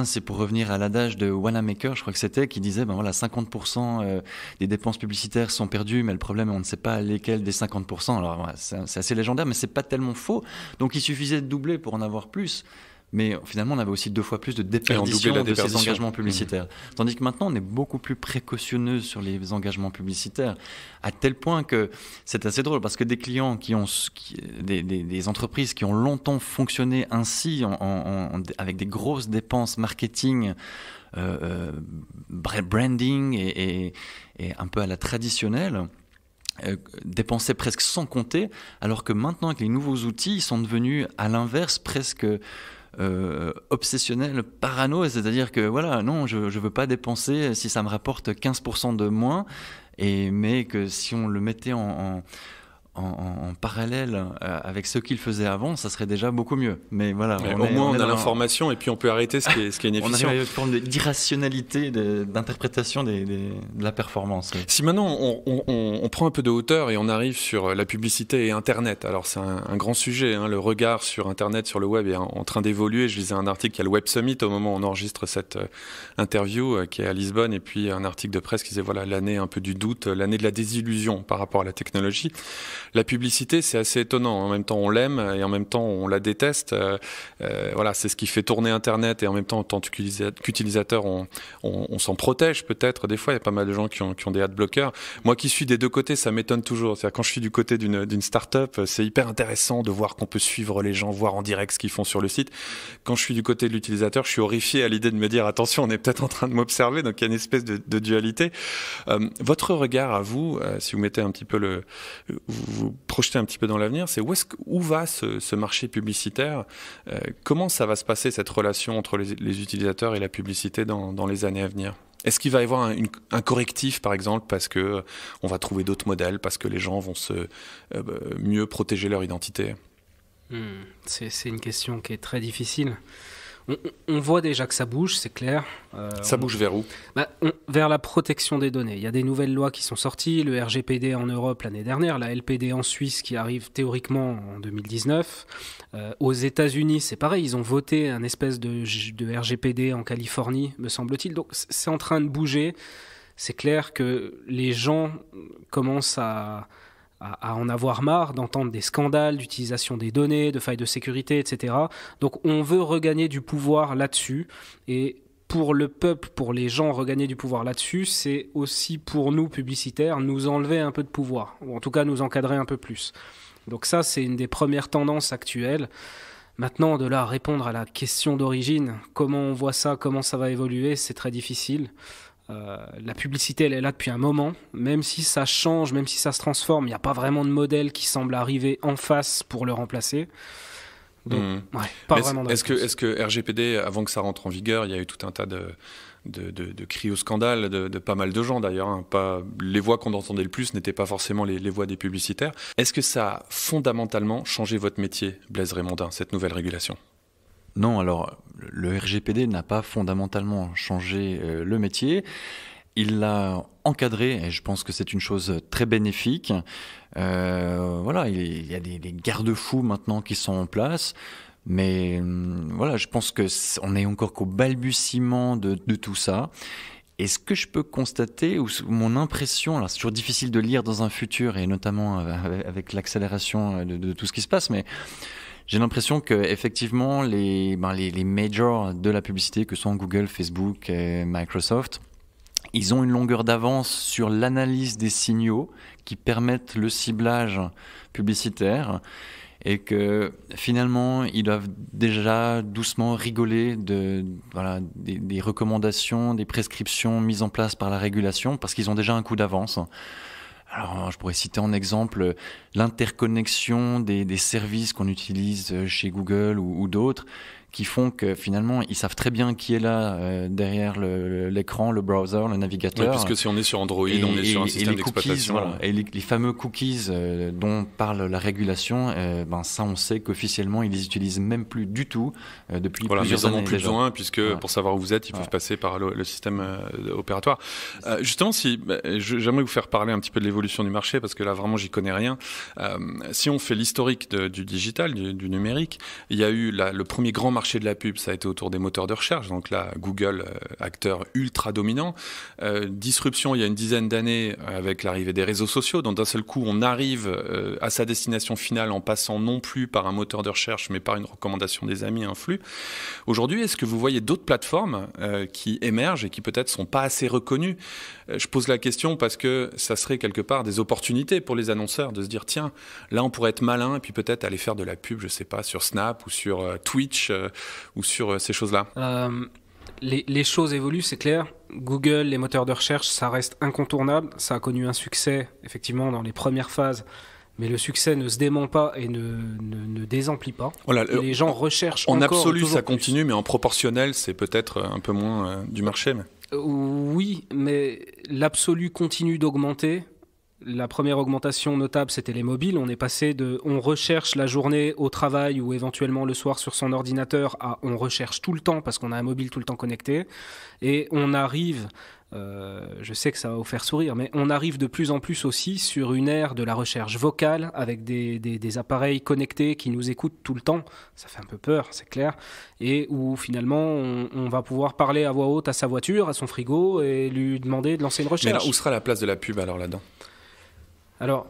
c'est pour revenir à l'adage de Wanamaker, je crois que c'était, qui disait 50% des dépenses publicitaires sont perdues, mais le problème, on ne sait pas lesquelles des 50%. Alors c'est assez légendaire, mais ce n'est pas tellement faux. Donc il suffisait de doubler pour en avoir plus. Mais finalement, on avait aussi 2 fois plus de déperdition de ces engagements publicitaires. Tandis que maintenant, on est beaucoup plus précautionneux sur les engagements publicitaires, à tel point que c'est assez drôle, parce que des clients des entreprises qui ont longtemps fonctionné ainsi, avec des grosses dépenses marketing, branding et un peu à la traditionnelle, dépensaient presque sans compter, alors que maintenant, avec les nouveaux outils, ils sont devenus, à l'inverse, presque obsessionnel, parano, c'est-à-dire que non, je veux pas dépenser si ça me rapporte 15% de moins, mais que si on le mettait en parallèle avec ce qu'il faisait avant, ça serait déjà beaucoup mieux. Mais voilà, au moins on a l'information et puis on peut arrêter ce qui est inefficient. On a une forme d'irrationalité d'interprétation de la performance. Oui. Si maintenant on prend un peu de hauteur et on arrive sur la publicité et Internet, alors c'est un grand sujet, le regard sur Internet, sur le web est en train d'évoluer. Je lisais un article, il y a le Web Summit au moment où on enregistre cette interview qui est à Lisbonne, et puis un article de presse qui disait l'année un peu du doute, l'année de la désillusion par rapport à la technologie. La publicité, c'est assez étonnant. En même temps, on l'aime et en même temps, on la déteste. C'est ce qui fait tourner Internet, et en même temps, en tant qu'utilisateur, on s'en protège peut-être. Des fois, il y a pas mal de gens qui ont des ad-blockers. Moi qui suis des deux côtés, ça m'étonne toujours. C'est-à-dire, quand je suis du côté d'une start-up, c'est hyper intéressant de voir qu'on peut suivre les gens, voir en direct ce qu'ils font sur le site. Quand je suis du côté de l'utilisateur, je suis horrifié à l'idée de me dire, attention, on est peut-être en train de m'observer. Donc, il y a une espèce de dualité. Votre regard à vous, si vous mettez un petit peu vous projetez un petit peu dans l'avenir, c'est où va ce marché publicitaire, comment ça va se passer, cette relation entre les utilisateurs et la publicité dans les années à venir? Est-ce qu'il va y avoir un correctif, par exemple, parce que on va trouver d'autres modèles, parce que les gens vont mieux protéger leur identité? C'est une question qui est très difficile. On voit déjà que ça bouge, c'est clair. Ça bouge vers où ? Vers la protection des données. Il y a des nouvelles lois qui sont sorties, le RGPD en Europe l'année dernière, la LPD en Suisse qui arrive théoriquement en 2019. Aux États-Unis, c'est pareil, ils ont voté un espèce de RGPD en Californie, me semble-t-il. Donc c'est en train de bouger. C'est clair que les gens commencent à en avoir marre d'entendre des scandales d'utilisation des données, de failles de sécurité, etc. Donc on veut regagner du pouvoir là-dessus. Et pour le peuple, pour les gens, regagner du pouvoir là-dessus, c'est aussi pour nous, publicitaires, nous enlever un peu de pouvoir, ou en tout cas nous encadrer un peu plus. Donc ça, c'est une des premières tendances actuelles. Maintenant, de là à répondre à la question d'origine, comment on voit ça, comment ça va évoluer, c'est très difficile. La publicité, elle est là depuis un moment. Même si ça change, même si ça se transforme, il n'y a pas vraiment de modèle qui semble arriver en face pour le remplacer. Donc, pas vraiment de réponse. Est-ce que RGPD, avant que ça rentre en vigueur, il y a eu tout un tas de cris au scandale de pas mal de gens d'ailleurs. Les voix qu'on entendait le plus n'étaient pas forcément les voix des publicitaires. Est-ce que ça a fondamentalement changé votre métier, Blaise Raymondin, cette nouvelle régulation ? Non, alors le RGPD n'a pas fondamentalement changé le métier. Il l'a encadré et je pense que c'est une chose très bénéfique. Il y a des garde-fous maintenant qui sont en place. Mais je pense qu'on est encore qu'au balbutiement de tout ça. Et ce que je peux constater, ou mon impression, alors c'est toujours difficile de lire dans un futur, et notamment avec l'accélération de tout ce qui se passe, mais j'ai l'impression qu'effectivement, les majors de la publicité, que sont Google, Facebook et Microsoft, ils ont une longueur d'avance sur l'analyse des signaux qui permettent le ciblage publicitaire. et que finalement ils doivent déjà doucement rigoler des recommandations, des prescriptions mises en place par la régulation parce qu'ils ont déjà un coup d'avance. Alors, je pourrais citer en exemple l'interconnexion des services qu'on utilise chez Google ou d'autres, qui font que finalement, ils savent très bien qui est là derrière l'écran, le browser, le navigateur. Oui, puisque si on est sur Android, on est sur un système d'exploitation. Voilà, et les fameux cookies dont parle la régulation, ça, on sait qu'officiellement, ils les utilisent même plus du tout depuis plusieurs années. Ils n'en ont plus besoin, puisque pour savoir où vous êtes, ils peuvent passer par le système opératoire. Justement, j'aimerais vous faire parler un petit peu de l'évolution du marché, parce que là, vraiment, j'y connais rien. Si on fait l'historique du digital, du numérique, il y a eu le premier grand marché de la pub, ça a été autour des moteurs de recherche. Donc là, Google, acteur ultra dominant. Disruption il y a une dizaine d'années avec l'arrivée des réseaux sociaux. Donc d'un seul coup, on arrive à sa destination finale en passant non plus par un moteur de recherche, mais par une recommandation des amis, un flux. Aujourd'hui, est-ce que vous voyez d'autres plateformes qui émergent et qui peut-être sont pas assez reconnues? Je pose la question parce que ça serait quelque part des opportunités pour les annonceurs de se dire tiens, là on pourrait être malin et puis peut-être aller faire de la pub, je sais pas, sur Snap ou sur Twitch ou sur ces choses-là. Les choses évoluent, c'est clair. Google, les moteurs de recherche, ça reste incontournable. Ça a connu un succès, effectivement, dans les premières phases. Mais le succès ne se dément pas et ne désemplit pas. Voilà, et les gens recherchent en encore. En absolu, ça continue, mais en proportionnel, c'est peut-être un peu moins du marché. Mais... Oui, mais l'absolu continue d'augmenter. La première augmentation notable, c'était les mobiles. On est passé de « on recherche la journée au travail ou éventuellement le soir sur son ordinateur » à « on recherche tout le temps parce qu'on a un mobile tout le temps connecté ». Et on arrive, je sais que ça va vous faire sourire, mais on arrive de plus en plus aussi sur une ère de la recherche vocale avec des appareils connectés qui nous écoutent tout le temps. Ça fait un peu peur, c'est clair. Et où finalement, on va pouvoir parler à voix haute à sa voiture, à son frigo et lui demander de lancer une recherche. Mais alors, où sera la place de la pub alors là-dedans ? Alors,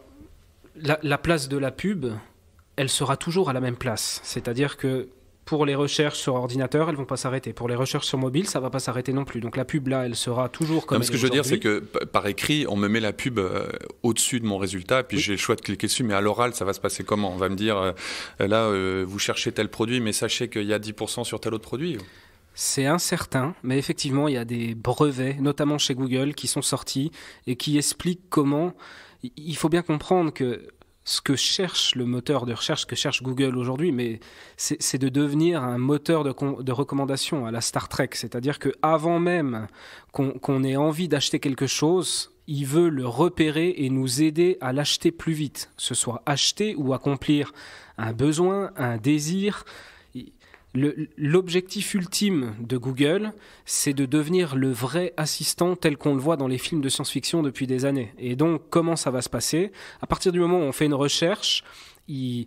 la place de la pub, elle sera toujours à la même place. C'est-à-dire que pour les recherches sur ordinateur, elles ne vont pas s'arrêter. Pour les recherches sur mobile, ça ne va pas s'arrêter non plus. Donc la pub, là, elle sera toujours comme elle est. Ce que je veux dire, c'est que par écrit, on me met la pub au-dessus de mon résultat, puis j'ai le choix de cliquer dessus. Mais à l'oral, ça va se passer comment ? On va me dire, vous cherchez tel produit, mais sachez qu'il y a 10% sur tel autre produit. C'est incertain, mais effectivement, il y a des brevets, notamment chez Google, qui sont sortis et qui expliquent comment... Il faut bien comprendre que ce que cherche le moteur de recherche, ce que cherche Google aujourd'hui, mais c'est de devenir un moteur de recommandation à la Star Trek. C'est-à-dire qu'avant même qu'on ait envie d'acheter quelque chose, il veut le repérer et nous aider à l'acheter plus vite. Que ce soit acheter ou accomplir un besoin, un désir... L'objectif ultime de Google, c'est de devenir le vrai assistant tel qu'on le voit dans les films de science-fiction depuis des années. Et donc, comment ça va se passer ? À partir du moment où on fait une recherche, il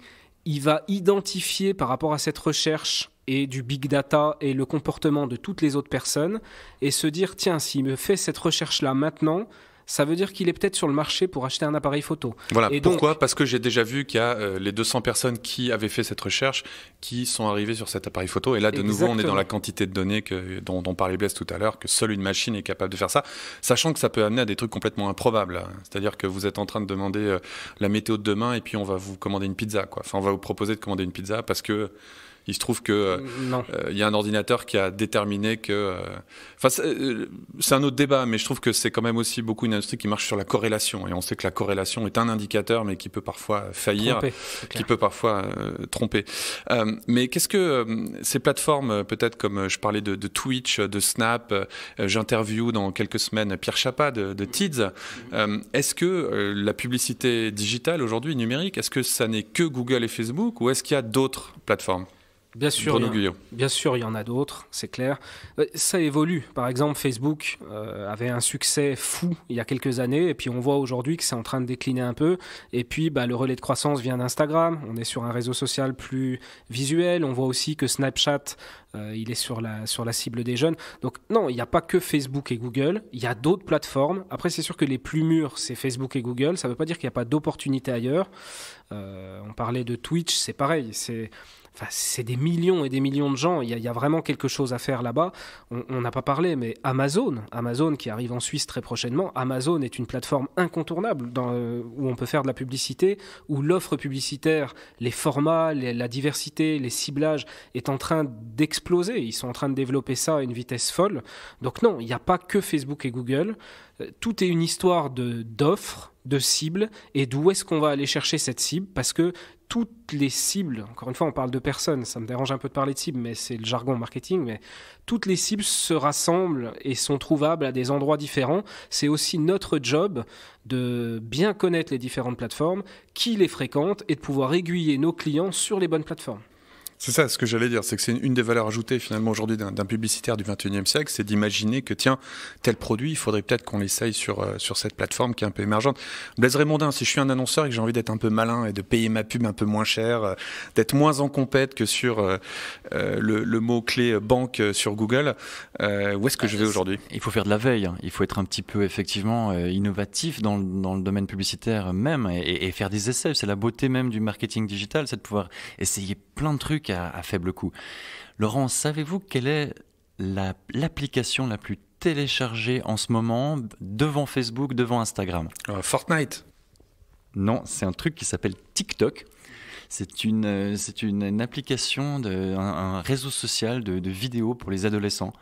va identifier par rapport à cette recherche et du big data et le comportement de toutes les autres personnes et se dire, tiens, s'il me fait cette recherche-là maintenant, ça veut dire qu'il est peut-être sur le marché pour acheter un appareil photo. Voilà, et pourquoi ? Donc, parce que j'ai déjà vu qu'il y a les 200 personnes qui avaient fait cette recherche qui sont arrivées sur cet appareil photo. Et là, de nouveau, on est dans la quantité de données dont parlait Blaise tout à l'heure, que seule une machine est capable de faire ça, sachant que ça peut amener à des trucs complètement improbables. C'est-à-dire que vous êtes en train de demander la météo de demain et puis on va vous commander une pizza, quoi. Enfin, on va vous proposer de commander une pizza parce que... Il se trouve que y a un ordinateur qui a déterminé que... c'est un autre débat, mais je trouve que c'est quand même aussi beaucoup une industrie qui marche sur la corrélation. Et on sait que la corrélation est un indicateur, mais qui peut parfois faillir, qui peut parfois tromper. Mais qu'est-ce que ces plateformes, peut-être comme je parlais de Twitch, de Snap, j'interviewe dans quelques semaines Pierre Chapa de Tids, est-ce que la publicité digitale aujourd'hui, numérique, est-ce que ça n'est que Google et Facebook ou est-ce qu'il y a d'autres plateformes ? Bien sûr, il y en a d'autres, c'est clair. Ça évolue. Par exemple, Facebook avait un succès fou il y a quelques années, et puis on voit aujourd'hui que c'est en train de décliner un peu. Et puis, le relais de croissance vient d'Instagram. On est sur un réseau social plus visuel. On voit aussi que Snapchat, il est sur la cible des jeunes. Donc non, il n'y a pas que Facebook et Google. Il y a d'autres plateformes. Après, c'est sûr que les plus mûrs, c'est Facebook et Google. Ça ne veut pas dire qu'il n'y a pas d'opportunités ailleurs. On parlait de Twitch, c'est pareil. Enfin, c'est des millions et des millions de gens. Il y a vraiment quelque chose à faire là-bas. On n'a pas parlé, mais Amazon qui arrive en Suisse très prochainement, Amazon est une plateforme incontournable où on peut faire de la publicité, où l'offre publicitaire, les formats, la diversité, les ciblages est en train d'exploser. Ils sont en train de développer ça à une vitesse folle. Donc non, il n'y a pas que Facebook et Google. Tout est une histoire d'offres, de cibles, et d'où est-ce qu'on va aller chercher cette cible, parce que toutes les cibles, encore une fois on parle de personnes, ça me dérange un peu de parler de cibles, mais c'est le jargon marketing, mais toutes les cibles se rassemblent et sont trouvables à des endroits différents. C'est aussi notre job de bien connaître les différentes plateformes, qui les fréquentent, et de pouvoir aiguiller nos clients sur les bonnes plateformes. C'est ça, ce que j'allais dire, c'est que c'est une des valeurs ajoutées finalement aujourd'hui d'un publicitaire du 21e siècle, c'est d'imaginer que tiens, tel produit, il faudrait peut-être qu'on l'essaye sur cette plateforme qui est un peu émergente. Blaise Raymondin, si je suis un annonceur et que j'ai envie d'être un peu malin et de payer ma pub un peu moins cher, d'être moins en compète que sur le mot-clé banque sur Google, où est-ce que je vais aujourd'hui ? Il faut faire de la veille, il faut être un petit peu effectivement innovatif dans le domaine publicitaire même et faire des essais. C'est la beauté même du marketing digital, c'est de pouvoir essayer plein de trucs à faible coût. Laurent, savez-vous quelle est l'application la plus téléchargée en ce moment devant Facebook, devant Instagram ? Fortnite. Non, c'est un truc qui s'appelle TikTok. C'est une application, un réseau social de vidéos pour les adolescents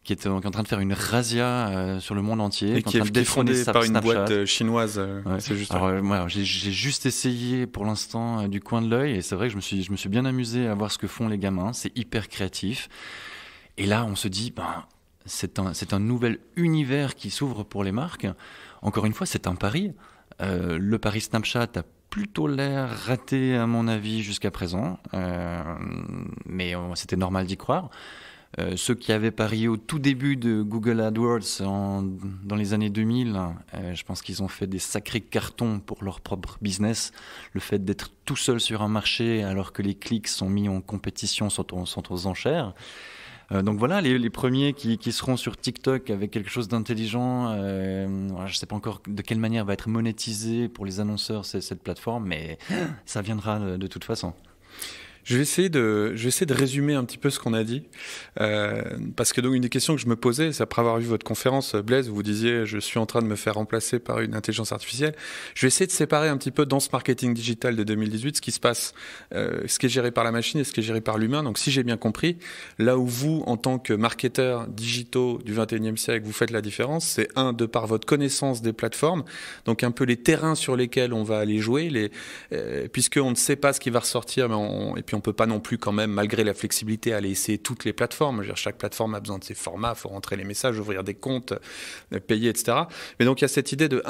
qui est en train de faire une razzia sur le monde entier. Et qui est fondée par une boîte chinoise. Ouais. C'est juste alors, j'ai juste essayé pour l'instant du coin de l'œil et c'est vrai que je me suis bien amusé à voir ce que font les gamins. C'est hyper créatif. Et là, on se dit, c'est un nouvel univers qui s'ouvre pour les marques. Encore une fois, c'est un pari. Le pari Snapchat a plutôt l'air raté à mon avis jusqu'à présent. Mais c'était normal d'y croire. Ceux qui avaient parié au tout début de Google AdWords dans les années 2000, je pense qu'ils ont fait des sacrés cartons pour leur propre business. Le fait d'être tout seul sur un marché alors que les clics sont mis en compétition sont aux enchères. Donc voilà, les premiers qui seront sur TikTok avec quelque chose d'intelligent. Je ne sais pas encore de quelle manière va être monétisée pour les annonceurs cette plateforme, mais ça viendra de toute façon. Je vais essayer de résumer un petit peu ce qu'on a dit, parce que donc une des questions que je me posais, c'est après avoir vu votre conférence, Blaise, où vous disiez je suis en train de me faire remplacer par une intelligence artificielle. Je vais essayer de séparer un petit peu dans ce marketing digital de 2018 ce qui se passe, ce qui est géré par la machine et ce qui est géré par l'humain. Donc si j'ai bien compris, là où vous, en tant que marketeurs digitaux du 21e siècle, vous faites la différence, c'est de par votre connaissance des plateformes, donc un peu les terrains sur lesquels on va aller jouer, puisqu'on ne sait pas ce qui va ressortir, et puis on peut pas non plus quand même, malgré la flexibilité, aller essayer toutes les plateformes. Je veux dire, chaque plateforme a besoin de ses formats, il faut rentrer les messages, ouvrir des comptes, payer, etc. Mais donc il y a cette idée de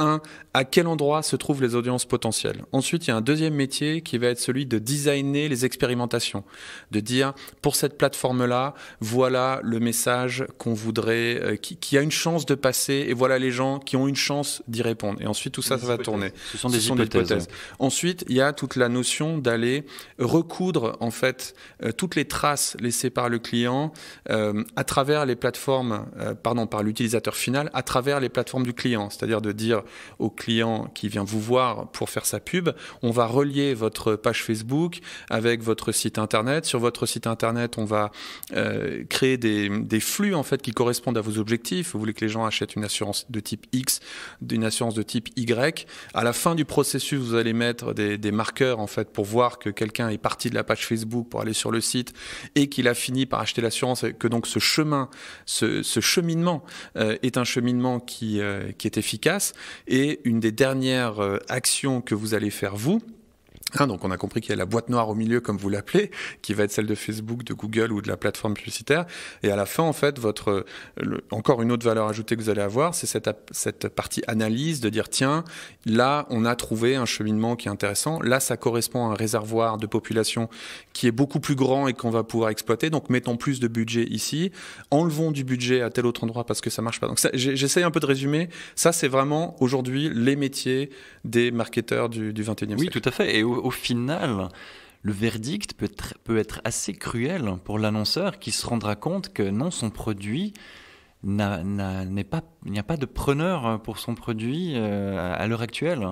à quel endroit se trouvent les audiences potentielles. Ensuite, il y a un deuxième métier qui va être celui de designer les expérimentations, de dire pour cette plateforme-là, voilà le message qu'on voudrait, qui a une chance de passer, et voilà les gens qui ont une chance d'y répondre. Et ensuite, tout ça, ça va tourner. Ce sont des hypothèses. Ensuite, il y a toute la notion d'aller recoudre en fait toutes les traces laissées par le client à travers les plateformes, par l'utilisateur final, à travers les plateformes du client. C'est-à-dire de dire au client qui vient vous voir pour faire sa pub, on va relier votre page Facebook avec votre site internet. Sur votre site internet, on va créer des flux en fait qui correspondent à vos objectifs. Vous voulez que les gens achètent une assurance de type X, une assurance de type Y. À la fin du processus, vous allez mettre des marqueurs en fait pour voir que quelqu'un est parti de la page Facebook pour aller sur le site et qu'il a fini par acheter l'assurance, et que donc ce cheminement est un cheminement qui est efficace. Et une des dernières actions que vous allez faire vous, donc on a compris qu'il y a la boîte noire au milieu, comme vous l'appelez, qui va être celle de Facebook, de Google ou de la plateforme publicitaire. Et à la fin, en fait, encore une autre valeur ajoutée que vous allez avoir, c'est cette partie analyse de dire, tiens, là, on a trouvé un cheminement qui est intéressant. Là, ça correspond à un réservoir de population qui est beaucoup plus grand et qu'on va pouvoir exploiter. Donc, mettons plus de budget ici. Enlevons du budget à tel autre endroit parce que ça marche pas. Donc, j'essaye un peu de résumer. Ça, c'est vraiment aujourd'hui les métiers des marketeurs du 21e siècle. Oui, tout à fait. Et au final, le verdict peut être assez cruel pour l'annonceur qui se rendra compte que non, son produit il n'y a pas de preneur pour son produit à l'heure actuelle.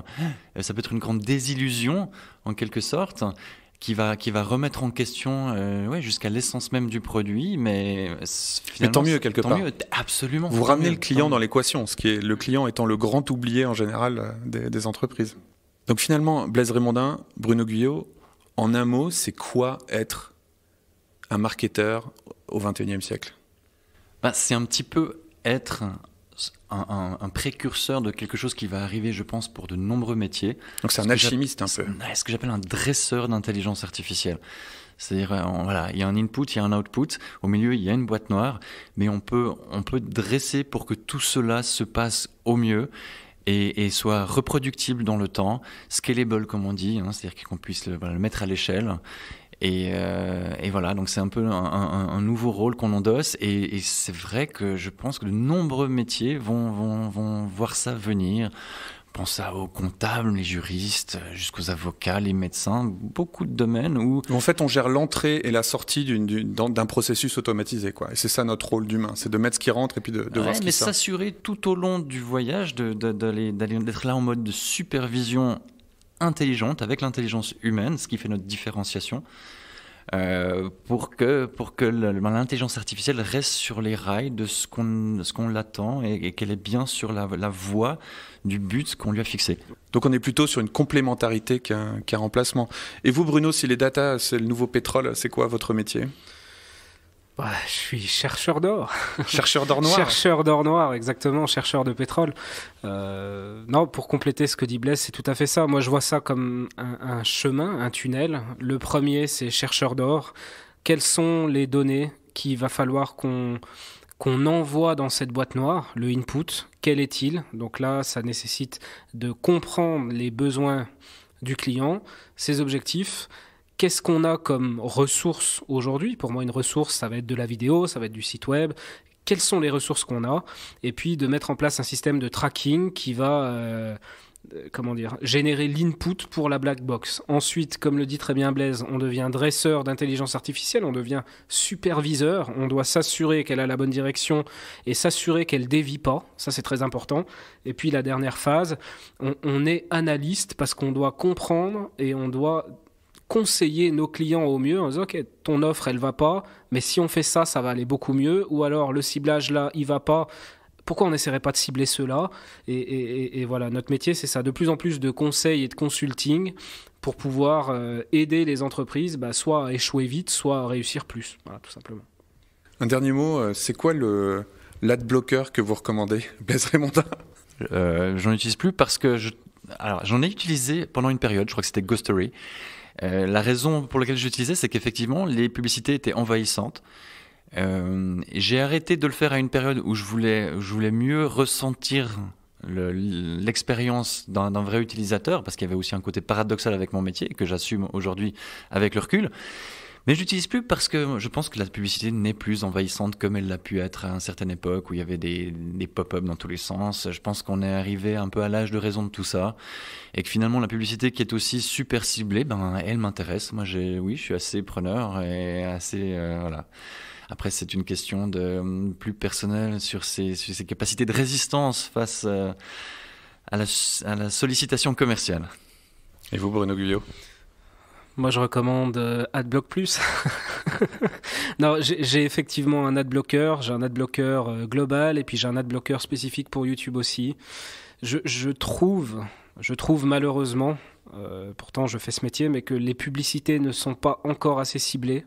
Ça peut être une grande désillusion, en quelque sorte, qui va remettre en question jusqu'à l'essence même du produit, mais tant mieux quelque part. Absolument. Vous ramenez le client dans l'équation, le client étant le grand oublié en général des entreprises. Donc finalement, Blaise Raymondin, Bruno Guyot, en un mot, c'est quoi être un marketeur au XXIe siècle ? C'est un petit peu être un précurseur de quelque chose qui va arriver, je pense, pour de nombreux métiers. Donc c'est un alchimiste un peu. C'est ce que j'appelle un dresseur d'intelligence artificielle. C'est-à-dire, il y a un input, il y a un output, au milieu, il y a une boîte noire, mais on peut dresser pour que tout cela se passe au mieux et soit reproductible dans le temps, scalable, comme on dit, c'est-à-dire qu'on puisse le mettre à l'échelle. Et voilà, donc c'est un peu un nouveau rôle qu'on endosse, et c'est vrai que je pense que de nombreux métiers vont voir ça venir. Pense aux comptables, les juristes, jusqu'aux avocats, les médecins, beaucoup de domaines où... En fait, on gère l'entrée et la sortie d'un processus automatisé, quoi. Et c'est ça notre rôle d'humain, c'est de mettre ce qui rentre et puis de voir ce qui sort. Mais s'assurer tout au long du voyage d'être là en mode de supervision intelligente, avec l'intelligence humaine, ce qui fait notre différenciation, pour que l'intelligence artificielle reste sur les rails de ce qu'on l'attend et qu'elle est bien sur la voie du but qu'on lui a fixé. Donc on est plutôt sur une complémentarité qu'un remplacement. Et vous, Bruno, si les data, c'est le nouveau pétrole, c'est quoi votre métier ? Je suis chercheur d'or. Chercheur d'or noir. Chercheur d'or noir, exactement, chercheur de pétrole. Non, pour compléter ce que dit Blaise, c'est tout à fait ça. Moi, je vois ça comme un chemin, un tunnel. Le premier, c'est chercheur d'or. Quelles sont les données qu'il va falloir qu'on envoie dans cette boîte noire, le input, quel est-il ? Donc là, ça nécessite de comprendre les besoins du client, ses objectifs. Qu'est-ce qu'on a comme ressources aujourd'hui ? Pour moi, une ressource, ça va être de la vidéo, ça va être du site web. Quelles sont les ressources qu'on a ? Et puis de mettre en place un système de tracking qui va générer l'input pour la black box. Ensuite, comme le dit très bien Blaise, on devient dresseur d'intelligence artificielle, on devient superviseur, on doit s'assurer qu'elle a la bonne direction et s'assurer qu'elle dévie pas, ça c'est très important. Et puis la dernière phase, on est analyste parce qu'on doit comprendre et on doit conseiller nos clients au mieux en disant ok, ton offre elle va pas, mais si on fait ça, ça va aller beaucoup mieux, ou alors le ciblage là il va pas, pourquoi on n'essaierait pas de cibler ceux-là ? Et voilà, notre métier c'est ça, de plus en plus de conseils et de consulting pour pouvoir aider les entreprises soit à échouer vite, soit à réussir plus, voilà, tout simplement. Un dernier mot, c'est quoi l'adblocker que vous recommandez, Blaise Raymondin ? J'en utilise plus parce que j'en ai utilisé pendant une période, je crois que c'était Ghostery. La raison pour laquelle j'utilisais, c'est qu'effectivement, les publicités étaient envahissantes. J'ai arrêté de le faire à une période où je voulais mieux ressentir l'expérience d'un vrai utilisateur, parce qu'il y avait aussi un côté paradoxal avec mon métier, que j'assume aujourd'hui avec le recul. Mais je l'utilise plus parce que je pense que la publicité n'est plus envahissante comme elle l'a pu être à une certaine époque où il y avait des pop-up dans tous les sens. Je pense qu'on est arrivé un peu à l'âge de raison de tout ça et que finalement la publicité qui est aussi super ciblée, elle m'intéresse. Moi, je suis assez preneur et assez voilà. Après, c'est une question plus personnelle sur ses capacités de résistance face à la sollicitation commerciale. Et vous, Bruno Guyot ? Moi, je recommande AdBlock Plus. Non, j'ai effectivement un adblocker. J'ai un adblocker global et puis j'ai un adblocker spécifique pour YouTube aussi. Je trouve malheureusement, pourtant je fais ce métier, mais que les publicités ne sont pas encore assez ciblées.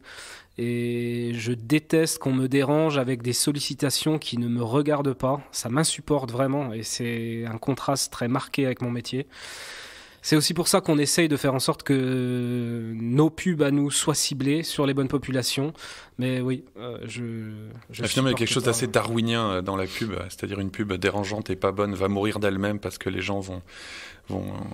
Et je déteste qu'on me dérange avec des sollicitations qui ne me regardent pas. Ça m'insupporte vraiment et c'est un contraste très marqué avec mon métier. C'est aussi pour ça qu'on essaye de faire en sorte que nos pubs à nous soient ciblées sur les bonnes populations. Mais oui, finalement, il y a quelque chose d'assez darwinien dans la pub, c'est-à-dire une pub dérangeante et pas bonne va mourir d'elle-même parce que les gens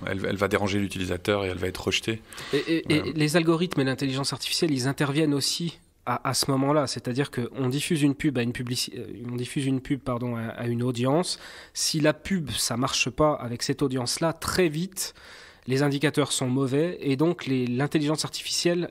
elle va déranger l'utilisateur et elle va être rejetée. Et les algorithmes et l'intelligence artificielle, ils interviennent aussi à ce moment-là, c'est-à-dire qu'on diffuse une pub à une audience. Si la pub, ça marche pas avec cette audience-là, très vite, les indicateurs sont mauvais et donc l'intelligence artificielle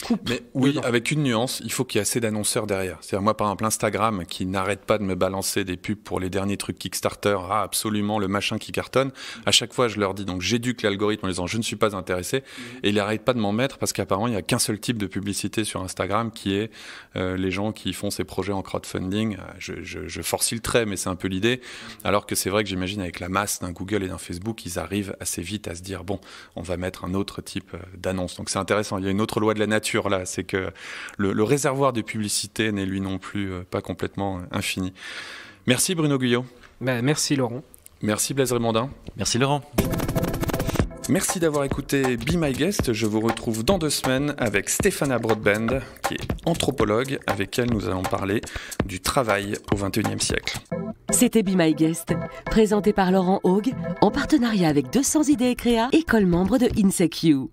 coupe. Mais oui, dedans. avec une nuance, il faut qu'il y ait assez d'annonceurs derrière. C'est-à-dire moi, par exemple, Instagram, qui n'arrête pas de me balancer des pubs pour les derniers trucs Kickstarter, absolument le machin qui cartonne. À chaque fois, je leur dis, donc j'éduque l'algorithme en disant je ne suis pas intéressé, et il n'arrête pas de m'en mettre parce qu'apparemment, il n'y a qu'un seul type de publicité sur Instagram qui est les gens qui font ces projets en crowdfunding. Je force le trait, mais c'est un peu l'idée. Alors que c'est vrai que j'imagine avec la masse d'un Google et d'un Facebook, ils arrivent assez vite à se dire bon, on va mettre un autre type d'annonce. Donc c'est intéressant. Il y a une autre loi de la nature là, c'est que le réservoir de publicité n'est lui non plus pas complètement infini. Merci Bruno Guyot. Merci Laurent. Merci Blaise Raymondin. Merci Laurent. Merci d'avoir écouté Be My Guest. Je vous retrouve dans 2 semaines avec Stéphana Broadbent, qui est anthropologue, avec elle nous allons parler du travail au XXIe siècle. C'était Be My Guest, présenté par Laurent Haug, en partenariat avec 200 idées et créa, école membre de INSECU.